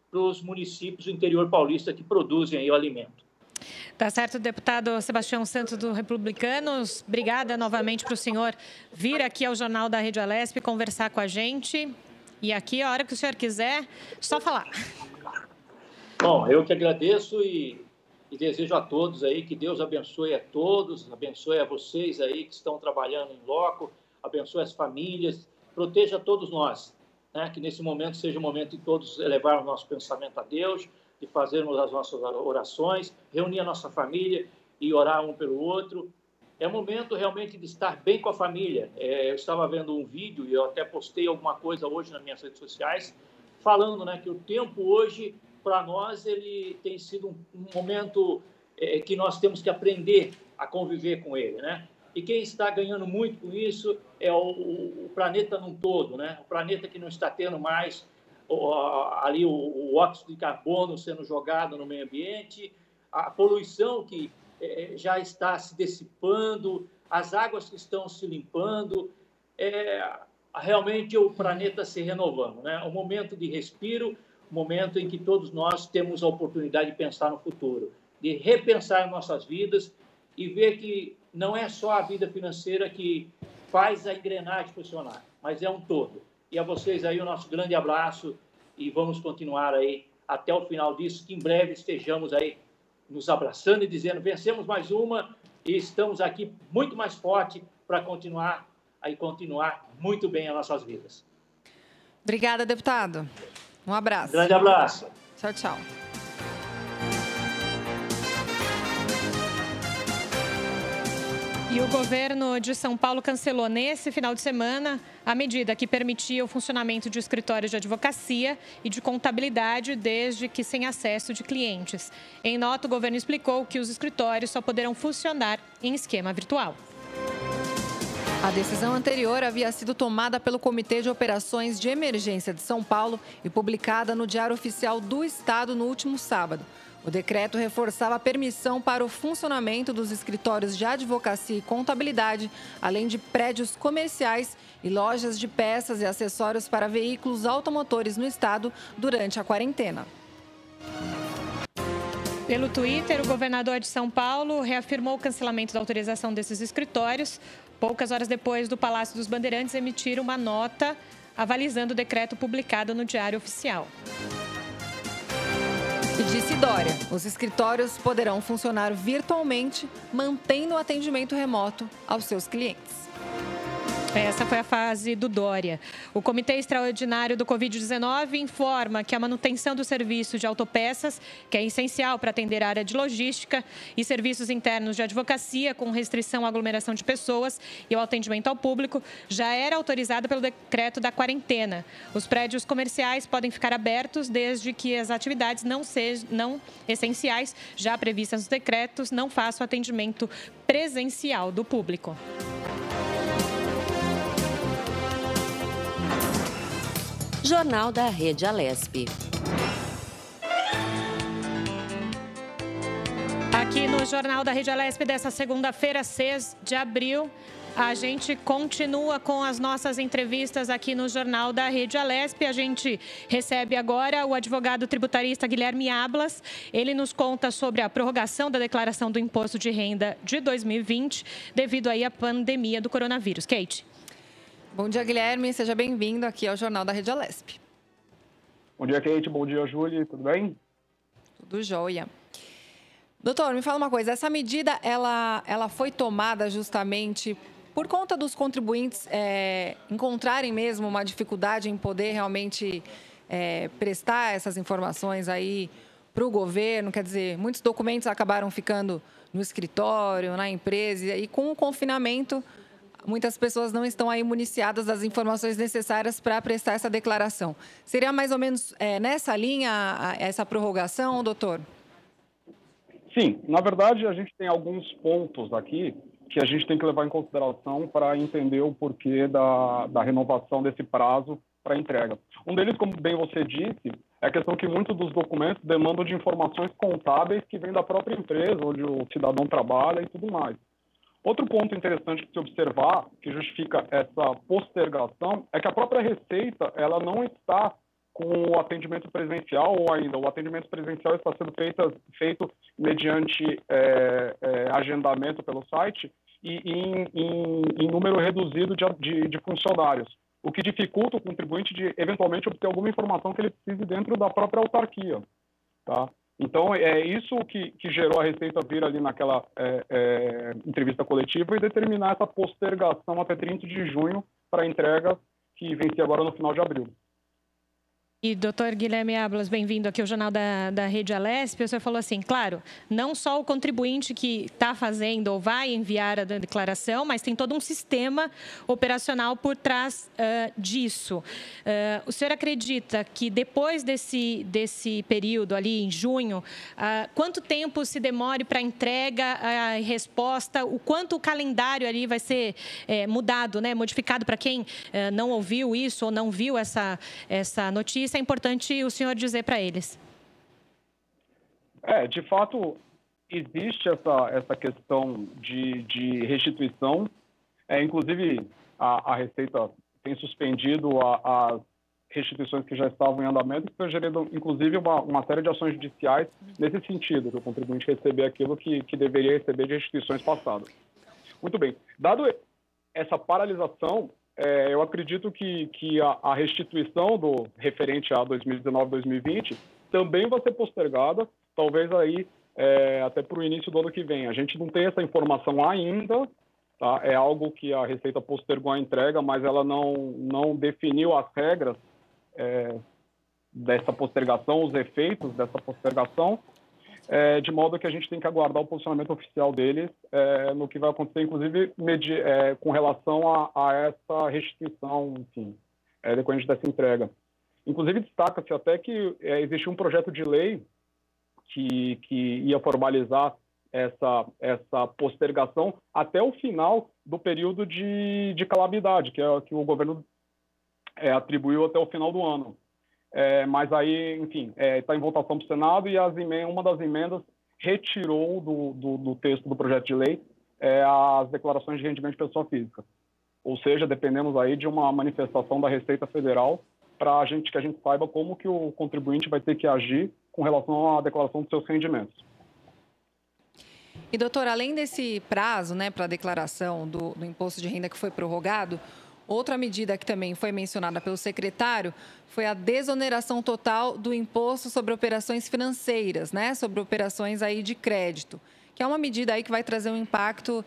para os municípios do interior paulista que produzem aí o alimento. Tá certo, deputado Sebastião Santos, do Republicanos. Obrigada novamente para o senhor vir aqui ao Jornal da Rede Alesp conversar com a gente. E aqui, a hora que o senhor quiser, só falar. Bom, eu que agradeço e desejo a todos aí que Deus abençoe a todos, abençoe a vocês aí que estão trabalhando em loco, abençoe as famílias, proteja todos nós, né? Que nesse momento seja o momento de todos elevar o nosso pensamento a Deus, de fazermos as nossas orações, reunir a nossa família e orar um pelo outro. É momento realmente de estar bem com a família. Eu estava vendo um vídeo e eu até postei alguma coisa hoje nas minhas redes sociais, falando, né, que o tempo hoje, para nós, ele tem sido um momento que nós temos que aprender a conviver com ele, né? E quem está ganhando muito com isso é o planeta num todo, né? O planeta que não está tendo mais ali o óxido de carbono sendo jogado no meio ambiente, a poluição que já está se dissipando, as águas que estão se limpando, realmente o planeta se renovando, né? Um momento de respiro, um momento em que todos nós temos a oportunidade de pensar no futuro, de repensar nossas vidas e ver que não é só a vida financeira que faz a engrenagem funcionar, mas é um todo. E a vocês aí o nosso grande abraço e vamos continuar aí até o final disso, que em breve estejamos aí nos abraçando e dizendo vencemos mais uma e estamos aqui muito mais forte para continuar muito bem as nossas vidas. Obrigada, deputado. Um abraço. Grande abraço. Tchau, tchau. E o governo de São Paulo cancelou nesse final de semana a medida que permitia o funcionamento de escritórios de advocacia e de contabilidade, desde que sem acesso de clientes. Em nota, o governo explicou que os escritórios só poderão funcionar em esquema virtual. A decisão anterior havia sido tomada pelo Comitê de Operações de Emergência de São Paulo e publicada no Diário Oficial do Estado no último sábado. O decreto reforçava a permissão para o funcionamento dos escritórios de advocacia e contabilidade, além de prédios comerciais e lojas de peças e acessórios para veículos automotores no estado durante a quarentena. Pelo Twitter, o governador de São Paulo reafirmou o cancelamento da autorização desses escritórios, poucas horas depois do Palácio dos Bandeirantes emitir uma nota avalizando o decreto publicado no Diário Oficial. E disse Dória, os escritórios poderão funcionar virtualmente, mantendo o atendimento remoto aos seus clientes. Essa foi a fase do Dória. O Comitê Extraordinário do Covid-19 informa que a manutenção do serviço de autopeças, que é essencial para atender a área de logística, e serviços internos de advocacia, com restrição à aglomeração de pessoas e ao atendimento ao público, já era autorizada pelo decreto da quarentena. Os prédios comerciais podem ficar abertos desde que as atividades não essenciais, já previstas nos decretos, não façam atendimento presencial do público. Jornal da Rede Alesp. Aqui no Jornal da Rede Alesp dessa segunda-feira, 6 de abril, a gente continua com as nossas entrevistas aqui no Jornal da Rede Alesp. A gente recebe agora o advogado tributarista Guilherme Ablas. Ele nos conta sobre a prorrogação da declaração do imposto de renda de 2020 devido aí à pandemia do coronavírus. Kate. Bom dia, Guilherme. Seja bem-vindo aqui ao Jornal da Rede Alesp. Bom dia, Kate. Bom dia, Júlia. Tudo bem? Tudo jóia. Doutor, me fala uma coisa. Essa medida, ela foi tomada justamente por conta dos contribuintes encontrarem mesmo uma dificuldade em poder realmente prestar essas informações aí para o governo? Quer dizer, muitos documentos acabaram ficando no escritório, na empresa, e com o confinamento, muitas pessoas não estão aí municiadas das informações necessárias para prestar essa declaração. Seria mais ou menos nessa linha essa prorrogação, doutor? Sim, na verdade a gente tem alguns pontos aqui que a gente tem que levar em consideração para entender o porquê da renovação desse prazo para entrega. Um deles, como bem você disse, é a questão que muitos dos documentos demandam de informações contábeis que vêm da própria empresa, onde o cidadão trabalha e tudo mais. Outro ponto interessante de se observar, que justifica essa postergação, é que a própria Receita ela não está com o atendimento presencial, ou ainda o atendimento presencial está sendo feito mediante agendamento pelo site e em número reduzido de funcionários, o que dificulta o contribuinte de, eventualmente, obter alguma informação que ele precise dentro da própria autarquia, tá? Então, é isso que gerou a Receita vir ali naquela entrevista coletiva e determinar essa postergação até 30 de junho para a entrega que vencia agora no final de abril. E, doutor Guilherme Ablas, bem-vindo aqui ao Jornal da Rede Alesp. O senhor falou assim, claro, não só o contribuinte que está fazendo ou vai enviar a declaração, mas tem todo um sistema operacional por trás disso. O senhor acredita que depois desse período ali, em junho, quanto tempo se demore para a entrega, a resposta, o quanto o calendário ali vai ser mudado, né, modificado para quem não ouviu isso ou não viu essa notícia? Isso é importante o senhor dizer para eles. De fato, existe essa questão de restituição. Inclusive, a Receita tem suspendido as restituições que já estavam em andamento, que foi gerando, inclusive, uma série de ações judiciais nesse sentido, do contribuinte receber aquilo que deveria receber de restituições passadas. Muito bem. Dado essa paralisação, eu acredito que a restituição do referente a 2019-2020 também vai ser postergada, talvez aí até para o início do ano que vem. A gente não tem essa informação ainda, tá? É algo que a Receita postergou a entrega, mas ela não definiu as regras dessa postergação, os efeitos dessa postergação, de modo que a gente tem que aguardar o posicionamento oficial deles no que vai acontecer, inclusive com relação a essa restituição, enfim, decorrente dessa entrega. Inclusive, destaca-se até que existe um projeto de lei que ia formalizar essa postergação até o final do período de calamidade, que o governo atribuiu até o final do ano. Mas aí, enfim, está em votação para o Senado e uma das emendas retirou do texto do projeto de lei as declarações de rendimento de pessoa física. Ou seja, dependemos aí de uma manifestação da Receita Federal para que a gente saiba como que o contribuinte vai ter que agir com relação à declaração dos seus rendimentos. E, doutor, além desse prazo, né, para a declaração do imposto de renda que foi prorrogado, outra medida que também foi mencionada pelo secretário foi a desoneração total do imposto sobre operações financeiras, né, sobre operações aí de crédito, que é uma medida aí que vai trazer um impacto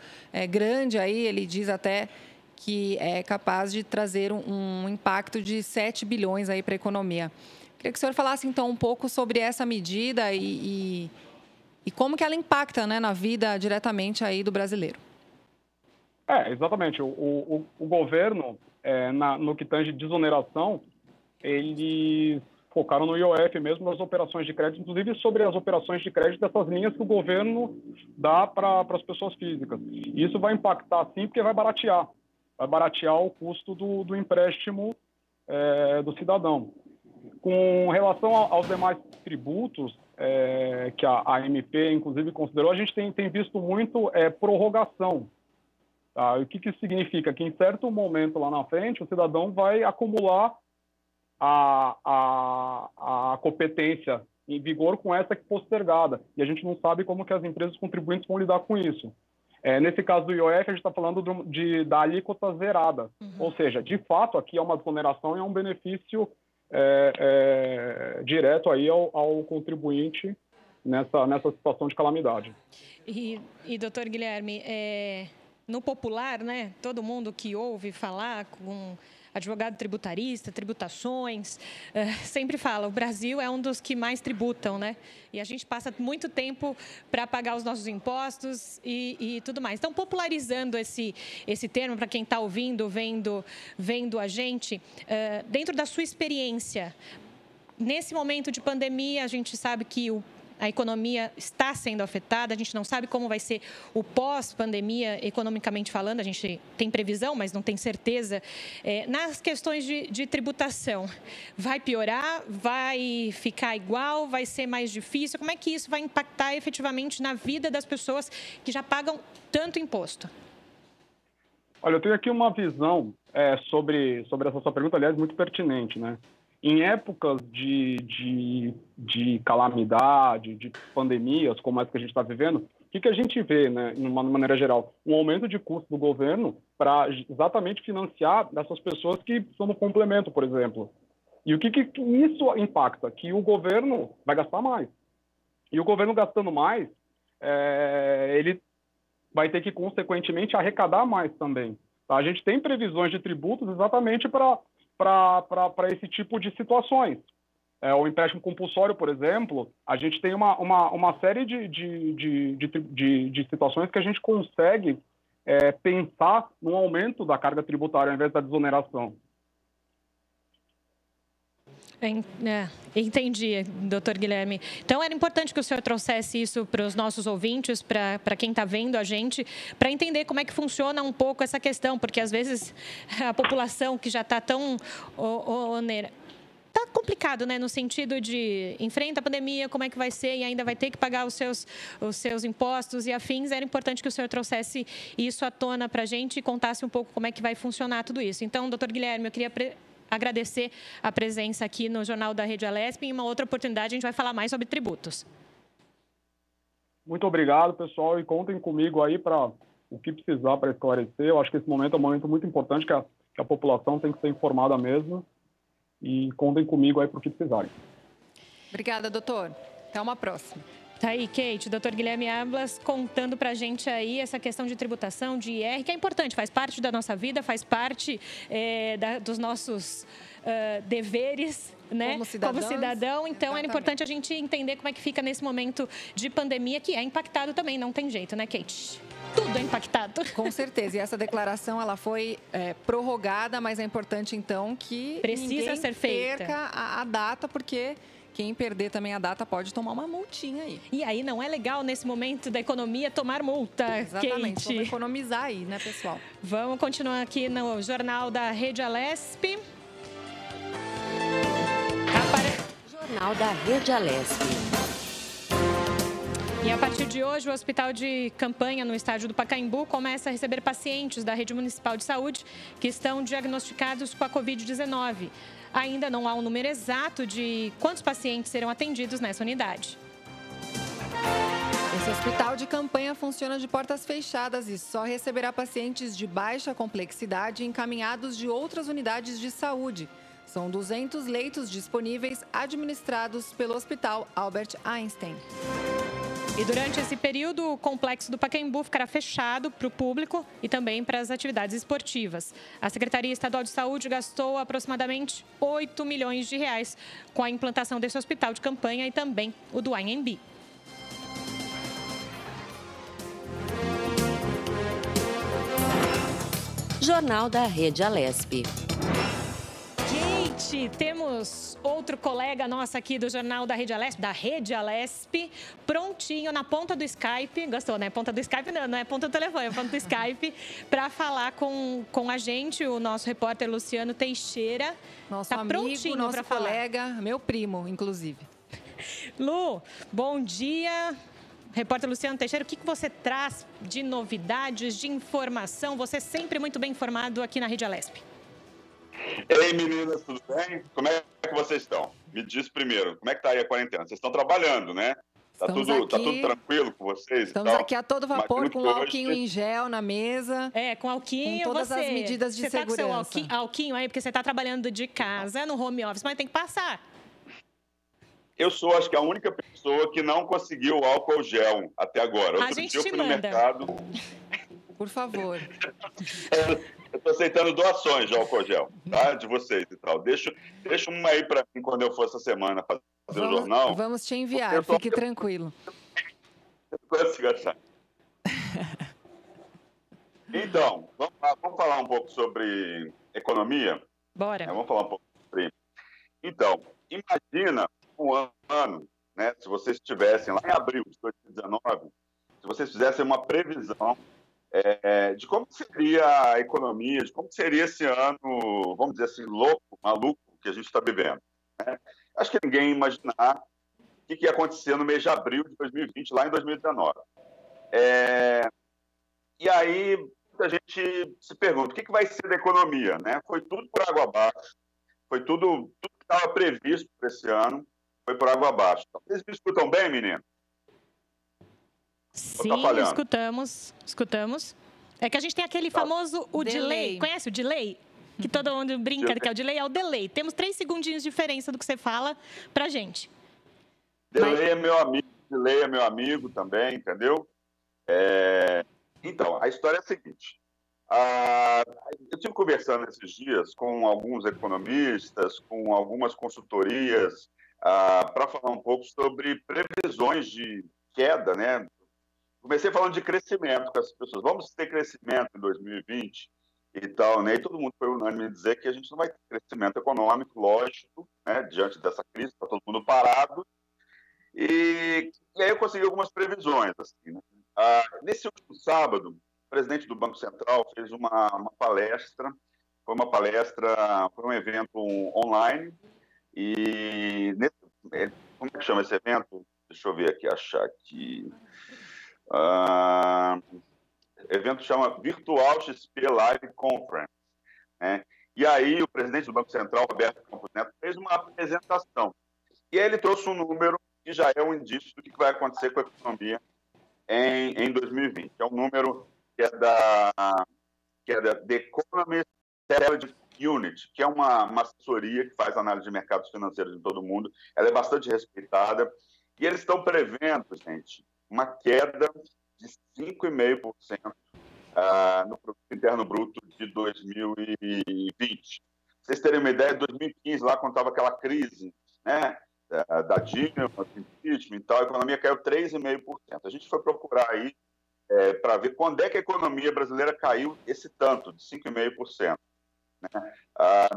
grande aí, ele diz até que é capaz de trazer um impacto de 7 bilhões aí para a economia. Queria que o senhor falasse, então, um pouco sobre essa medida e como que ela impacta, né, na vida diretamente aí do brasileiro. Exatamente. O governo, no que tange desoneração, eles focaram no IOF mesmo, nas operações de crédito, inclusive sobre as operações de crédito dessas linhas que o governo dá para as pessoas físicas. E isso vai impactar, sim, porque vai baratear o custo do empréstimo do cidadão. Com relação aos demais tributos, que a MP, inclusive, considerou, a gente tem visto muito prorrogação. Tá? E o que isso significa? Que em certo momento lá na frente, o cidadão vai acumular a competência em vigor com essa postergada. E a gente não sabe como que as empresas contribuintes vão lidar com isso. Nesse caso do IOF, a gente está falando da alíquota zerada. Ou seja, de fato, aqui é uma desoneração e é um benefício direto aí ao contribuinte nessa situação de calamidade. E doutor Guilherme, no popular, né, todo mundo que ouve falar com advogado tributarista, tributações, sempre fala, o Brasil é um dos que mais tributam, né? E a gente passa muito tempo para pagar os nossos impostos e tudo mais. Então, popularizando esse termo, para quem está ouvindo, vendo a gente, dentro da sua experiência, nesse momento de pandemia, a gente sabe que a economia está sendo afetada, a gente não sabe como vai ser o pós-pandemia, economicamente falando, a gente tem previsão, mas não tem certeza. Nas questões de tributação, vai piorar, vai ficar igual, vai ser mais difícil? Como é que isso vai impactar efetivamente na vida das pessoas que já pagam tanto imposto? Olha, eu tenho aqui uma visão sobre essa sua pergunta, aliás, muito pertinente, né? Em épocas de calamidade, de pandemias, como essa que a gente está vivendo, o que a gente vê, né, de uma maneira geral? Um aumento de custo do governo para exatamente financiar essas pessoas que são no complemento, por exemplo. E o que isso impacta? Que o governo vai gastar mais. E o governo gastando mais, ele vai ter que, consequentemente, arrecadar mais também. Tá? A gente tem previsões de tributos exatamente para esse tipo de situações. O empréstimo compulsório, por exemplo, a gente tem uma série de situações que a gente consegue pensar num aumento da carga tributária ao invés da desoneração. Entendi, doutor Guilherme. Então, era importante que o senhor trouxesse isso para os nossos ouvintes, para quem está vendo a gente, para entender como é que funciona um pouco essa questão, porque, às vezes, a população que já está tão onerosa... Está complicado, né? No sentido de enfrenta a pandemia, como é que vai ser e ainda vai ter que pagar os seus impostos e afins. Era importante que o senhor trouxesse isso à tona para a gente e contasse um pouco como é que vai funcionar tudo isso. Então, doutor Guilherme, eu queria agradecer a presença aqui no Jornal da Rede Alesp. Em uma outra oportunidade, a gente vai falar mais sobre tributos. Muito obrigado, pessoal, e contem comigo aí para o que precisar para esclarecer. Eu acho que esse momento é um momento muito importante, que a população tem que ser informada mesmo, e contem comigo aí para o que precisarem. Obrigada, doutor. Até uma próxima. Tá aí, Kate, doutor Guilherme Ablas contando pra gente aí essa questão de tributação, de IR, que é importante, faz parte da nossa vida, faz parte dos nossos deveres, né? Como cidadão. Então, era importante a gente entender como é que fica nesse momento de pandemia, que é impactado também, não tem jeito, né, Kate? Tudo é impactado. Com certeza. E essa declaração, ela foi prorrogada, mas é importante, então, que precisa ser feita. Perca a data, porque... Quem perder também a data pode tomar uma multinha aí. E aí não é legal, nesse momento da economia, tomar multa, Exatamente. Kate. Vamos economizar aí, né, pessoal? Vamos continuar aqui no Jornal da Rede Alesp. Jornal da Rede Alesp. E a partir de hoje, o Hospital de Campanha no estádio do Pacaembu começa a receber pacientes da Rede Municipal de Saúde que estão diagnosticados com a Covid-19. Ainda não há um número exato de quantos pacientes serão atendidos nessa unidade. Esse Esse hospital de campanha funciona de portas fechadas e só receberá pacientes de baixa complexidade encaminhados de outras unidades de saúde. São 200 leitos disponíveis administrados pelo Hospital Albert Einstein. E durante esse período, o complexo do Pacaembu ficará fechado para o público e também para as atividades esportivas. A Secretaria Estadual de Saúde gastou aproximadamente R$8 milhões com a implantação desse hospital de campanha e também o do AMB. Jornal da Rede Alesp. Gente, temos outro colega nosso aqui do Jornal da Rede Alesp, prontinho na ponta do Skype. Gostou, né? Ponta do Skype não é ponta do telefone, é ponta do Skype, para falar com a gente, o nosso repórter Luciano Teixeira. Nosso amigo, nosso colega, meu primo, inclusive. Lu, bom dia. Repórter Luciano Teixeira, o que você traz de novidades, de informação? Você é sempre muito bem informado aqui na Rede Alesp. Ei, meninas, tudo bem? Como é que vocês estão? Me diz primeiro, como é que tá aí a quarentena? Vocês estão trabalhando, né? Tá tudo tranquilo com vocês? Estamos aqui a todo vapor, com alquinho em gel na mesa. Com alquinho. Com todas as medidas de segurança. Você tá com seu alquinho aí, porque você está trabalhando de casa, no home office, mas tem que passar. Eu sou, acho que, a única pessoa que não conseguiu o álcool gel até agora. Outro dia eu fui no mercado. Por favor. Eu estou aceitando doações de álcool gel, tá? De vocês e tal. Deixa uma aí para mim quando eu for essa semana fazer o jornal. Vamos te enviar, fique tranquilo. Eu consigo achar. Então, vamos falar um pouco sobre economia? Bora. Vamos falar um pouco sobre... Então, imagina um ano, né? Se vocês estivessem lá em abril de 2019, se vocês fizessem uma previsão de como seria a economia, de como seria esse ano, vamos dizer assim, louco, maluco que a gente está vivendo. Né? Acho que ninguém ia imaginar o que ia acontecer no mês de abril de 2020, lá em 2019. E aí a gente se pergunta, o que vai ser da economia? Né? Foi tudo por água abaixo, foi tudo que estava previsto para esse ano, foi por água abaixo. Vocês me escutam bem, menino? Sim, escutamos. É que a gente tem aquele famoso delay. Conhece o delay? Que todo mundo brinca que é o delay, é o delay. Temos 3 segundinhos de diferença do que você fala pra gente. Delay é meu amigo, delay é meu amigo também, entendeu? Então, a história é a seguinte. Eu estive conversando esses dias com alguns economistas, com algumas consultorias, para falar um pouco sobre previsões de queda, né? Comecei falando de crescimento com essas pessoas. Vamos ter crescimento em 2020 e tal, né? E todo mundo foi unânime em dizer que a gente não vai ter crescimento econômico, lógico, né? Diante dessa crise, está todo mundo parado. E aí eu consegui algumas previsões, assim, né? Nesse último sábado, o presidente do Banco Central fez uma palestra, foi um evento online, e como é que chama esse evento? Deixa eu ver aqui, achar aqui. Evento chama Virtual XP Live Conference, né? E aí o presidente do Banco Central, Roberto Campos Neto, fez uma apresentação. E aí ele trouxe um número que já é um indício do que vai acontecer com a economia em 2020. É um número que é da The Economist Intelligence Unit, que é uma assessoria que faz análise de mercados financeiros em todo o mundo. Ela é bastante respeitada. E eles estão prevendo, gente, uma queda de 5,5% no Produto Interno Bruto de 2020. Vocês terem uma ideia, em 2015, lá quando estava aquela crise, né, da Dilma, do impeachment e tal, a economia caiu 3,5%. A gente foi procurar aí para ver quando é que a economia brasileira caiu esse tanto, de 5,5%. Né?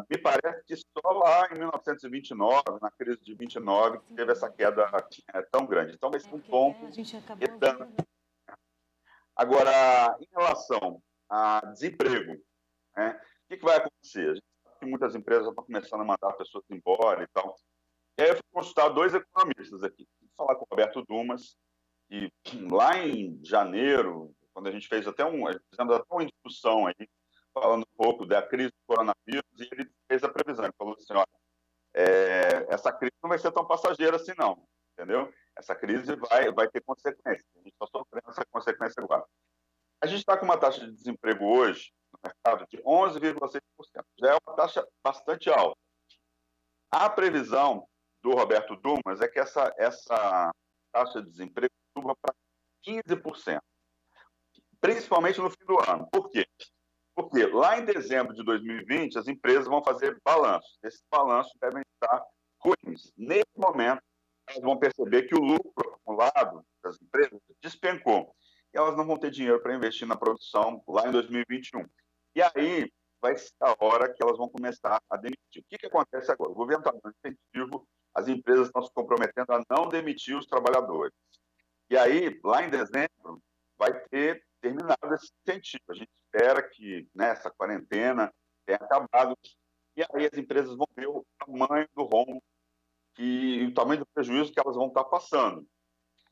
Me parece que só lá em 1929, na crise de 29, que teve essa queda tão grande. Então, vai ser um tombo. Agora, em relação a desemprego, né? O que vai acontecer? A gente sabe que muitas empresas estão começando a mandar pessoas embora e tal. E aí eu fui consultar 2 economistas aqui. Fui falar com o Roberto Dumas, e lá em janeiro, quando a gente fizemos até uma discussão aí, falando um pouco da crise do coronavírus, e ele fez a previsão. Ele falou assim, olha, essa crise não vai ser tão passageira assim não, entendeu? Essa crise vai ter consequências. A gente só sequência agora. A gente está com uma taxa de desemprego hoje no mercado de 11,6%. Já é uma taxa bastante alta. A previsão do Roberto Dumas é que essa taxa de desemprego suba para 15%, principalmente no fim do ano. Por quê? Porque lá em dezembro de 2020, as empresas vão fazer balanços. Esses balanços devem estar ruins. Nesse momento, elas vão perceber que o lucro acumulado das empresas despencou. E elas não vão ter dinheiro para investir na produção lá em 2021. E aí vai ser a hora que elas vão começar a demitir. O que acontece agora? O governo está dando incentivo, as empresas estão se comprometendo a não demitir os trabalhadores. E aí, lá em dezembro, vai ter terminado esse incentivo. A gente espera que essa quarentena tenha acabado. E aí as empresas vão ver o tamanho do rombo e o tamanho do prejuízo que elas vão estar passando.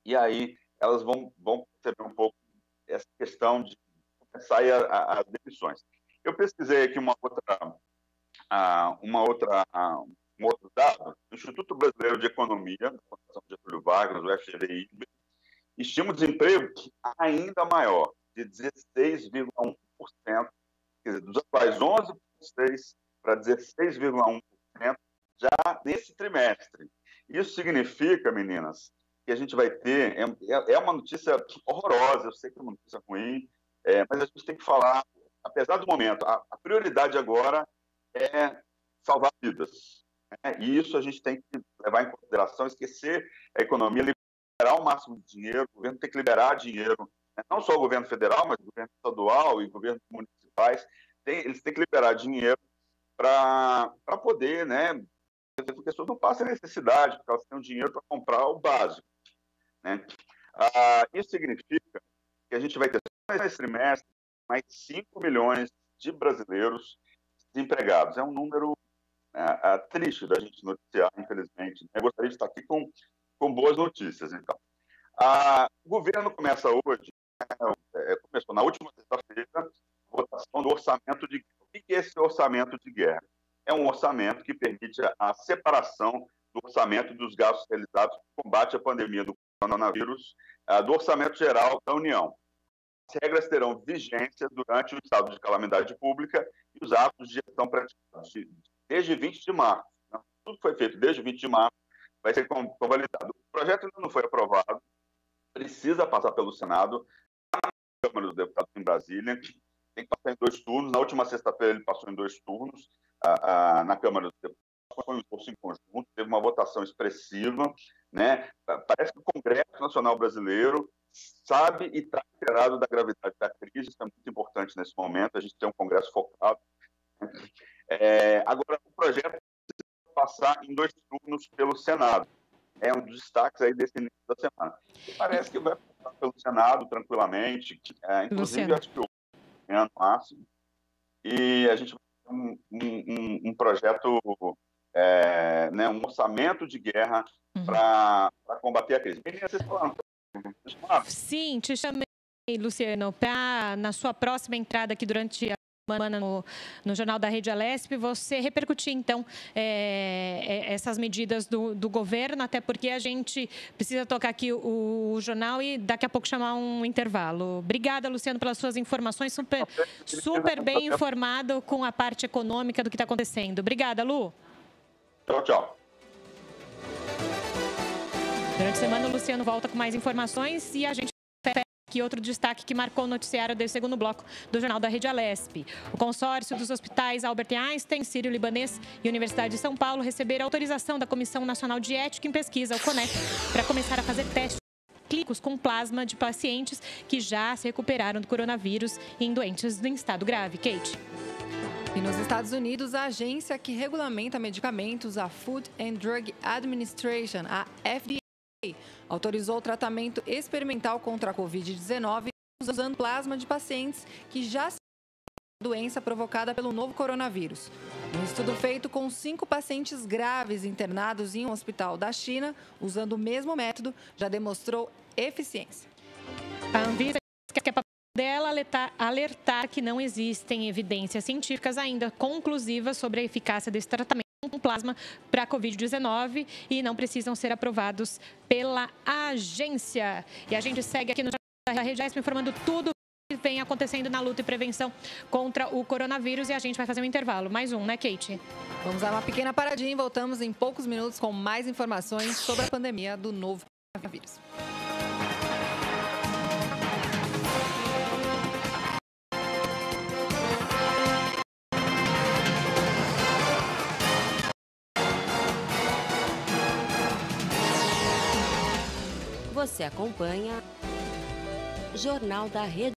E aí elas vão perceber um pouco essa questão de começar as demissões. Eu pesquisei aqui um outro dado. O Instituto Brasileiro de Economia, a Fundação Getúlio Vargas, o FGV, estima o desemprego ainda maior, de 16,1%, quer dizer, dos atuais 11,6% para 16,1% já nesse trimestre. Isso significa, meninas, que a gente vai ter... É uma notícia horrorosa, eu sei que é uma notícia ruim, mas a gente tem que falar, apesar do momento, a prioridade agora é salvar vidas. E isso a gente tem que levar em consideração, esquecer a economia, liberar o máximo de dinheiro, o governo tem que liberar dinheiro, não só o governo federal, mas o governo estadual e governos municipais, eles têm que liberar dinheiro para poder, porque as pessoas não passam necessidade, porque elas têm o dinheiro para comprar o básico. Isso significa que a gente vai ter nesse trimestre mais 5 milhões de brasileiros desempregados. É um número triste da gente noticiar, infelizmente. Eu gostaria de estar aqui com boas notícias, então. O governo começa hoje, começou na última sexta-feira, a votação do orçamento de guerra. O que é esse orçamento de guerra? É um orçamento que permite a separação do orçamento dos gastos realizados no combate à pandemia do coronavírus do orçamento geral da União. As regras terão vigência durante o estado de calamidade pública e os atos de gestão praticados desde 20 de março. Tudo foi feito desde 20 de março, vai ser convalidado. O projeto ainda não foi aprovado, precisa passar pelo Senado, na Câmara dos Deputados em Brasília, tem que passar em 2 turnos. Na última sexta-feira ele passou em 2 turnos, na Câmara dos Deputados, foi um esforço em conjunto, teve uma votação expressiva, Parece que o Congresso Nacional Brasileiro sabe e está inteirado da gravidade da crise, isso é muito importante nesse momento, a gente tem um Congresso focado. Agora, o projeto precisa passar em 2 turnos pelo Senado. É um dos destaques aí desse início da semana. E parece que vai passar pelo Senado tranquilamente, inclusive acho que o ano máximo, e a gente vai ter um projeto, um orçamento de guerra para combater a crise. Meninas, vocês falaram? Sim, te chamei, Luciano, para na sua próxima entrada aqui durante a semana no Jornal da Rede Alesp, você repercutir, então, essas medidas do governo, até porque a gente precisa tocar aqui o jornal e daqui a pouco chamar um intervalo. Obrigada, Luciano, pelas suas informações, super bem informado com a parte econômica do que está acontecendo. Obrigada, Lu. Tchau, tchau. Durante a semana, o Luciano volta com mais informações e a gente tem aqui outro destaque que marcou o noticiário desse segundo bloco do Jornal da Rede Alesp. O consórcio dos hospitais Albert Einstein, Sírio-Libanês e Universidade de São Paulo receberam autorização da Comissão Nacional de Ética em Pesquisa, o CONEP, para começar a fazer testes clínicos com plasma de pacientes que já se recuperaram do coronavírus em doentes em estado grave. Kate. E nos Estados Unidos, a agência que regulamenta medicamentos, a Food and Drug Administration, a FDA, autorizou o tratamento experimental contra a Covid-19 usando plasma de pacientes que já se doença provocada pelo novo coronavírus. Um estudo feito com 5 pacientes graves internados em um hospital da China, usando o mesmo método, já demonstrou eficiência. A Anvisa quer que a dela alertar que não existem evidências científicas ainda conclusivas sobre a eficácia desse tratamento com plasma para a Covid-19 e não precisam ser aprovados pela agência. E a gente segue aqui no da Regiesp informando tudo que vem acontecendo na luta e prevenção contra o coronavírus. E a gente vai fazer um intervalo. Mais um, né, Kate? Vamos dar uma pequena paradinha e voltamos em poucos minutos com mais informações sobre a pandemia do novo coronavírus. Você acompanha Jornal da Rede.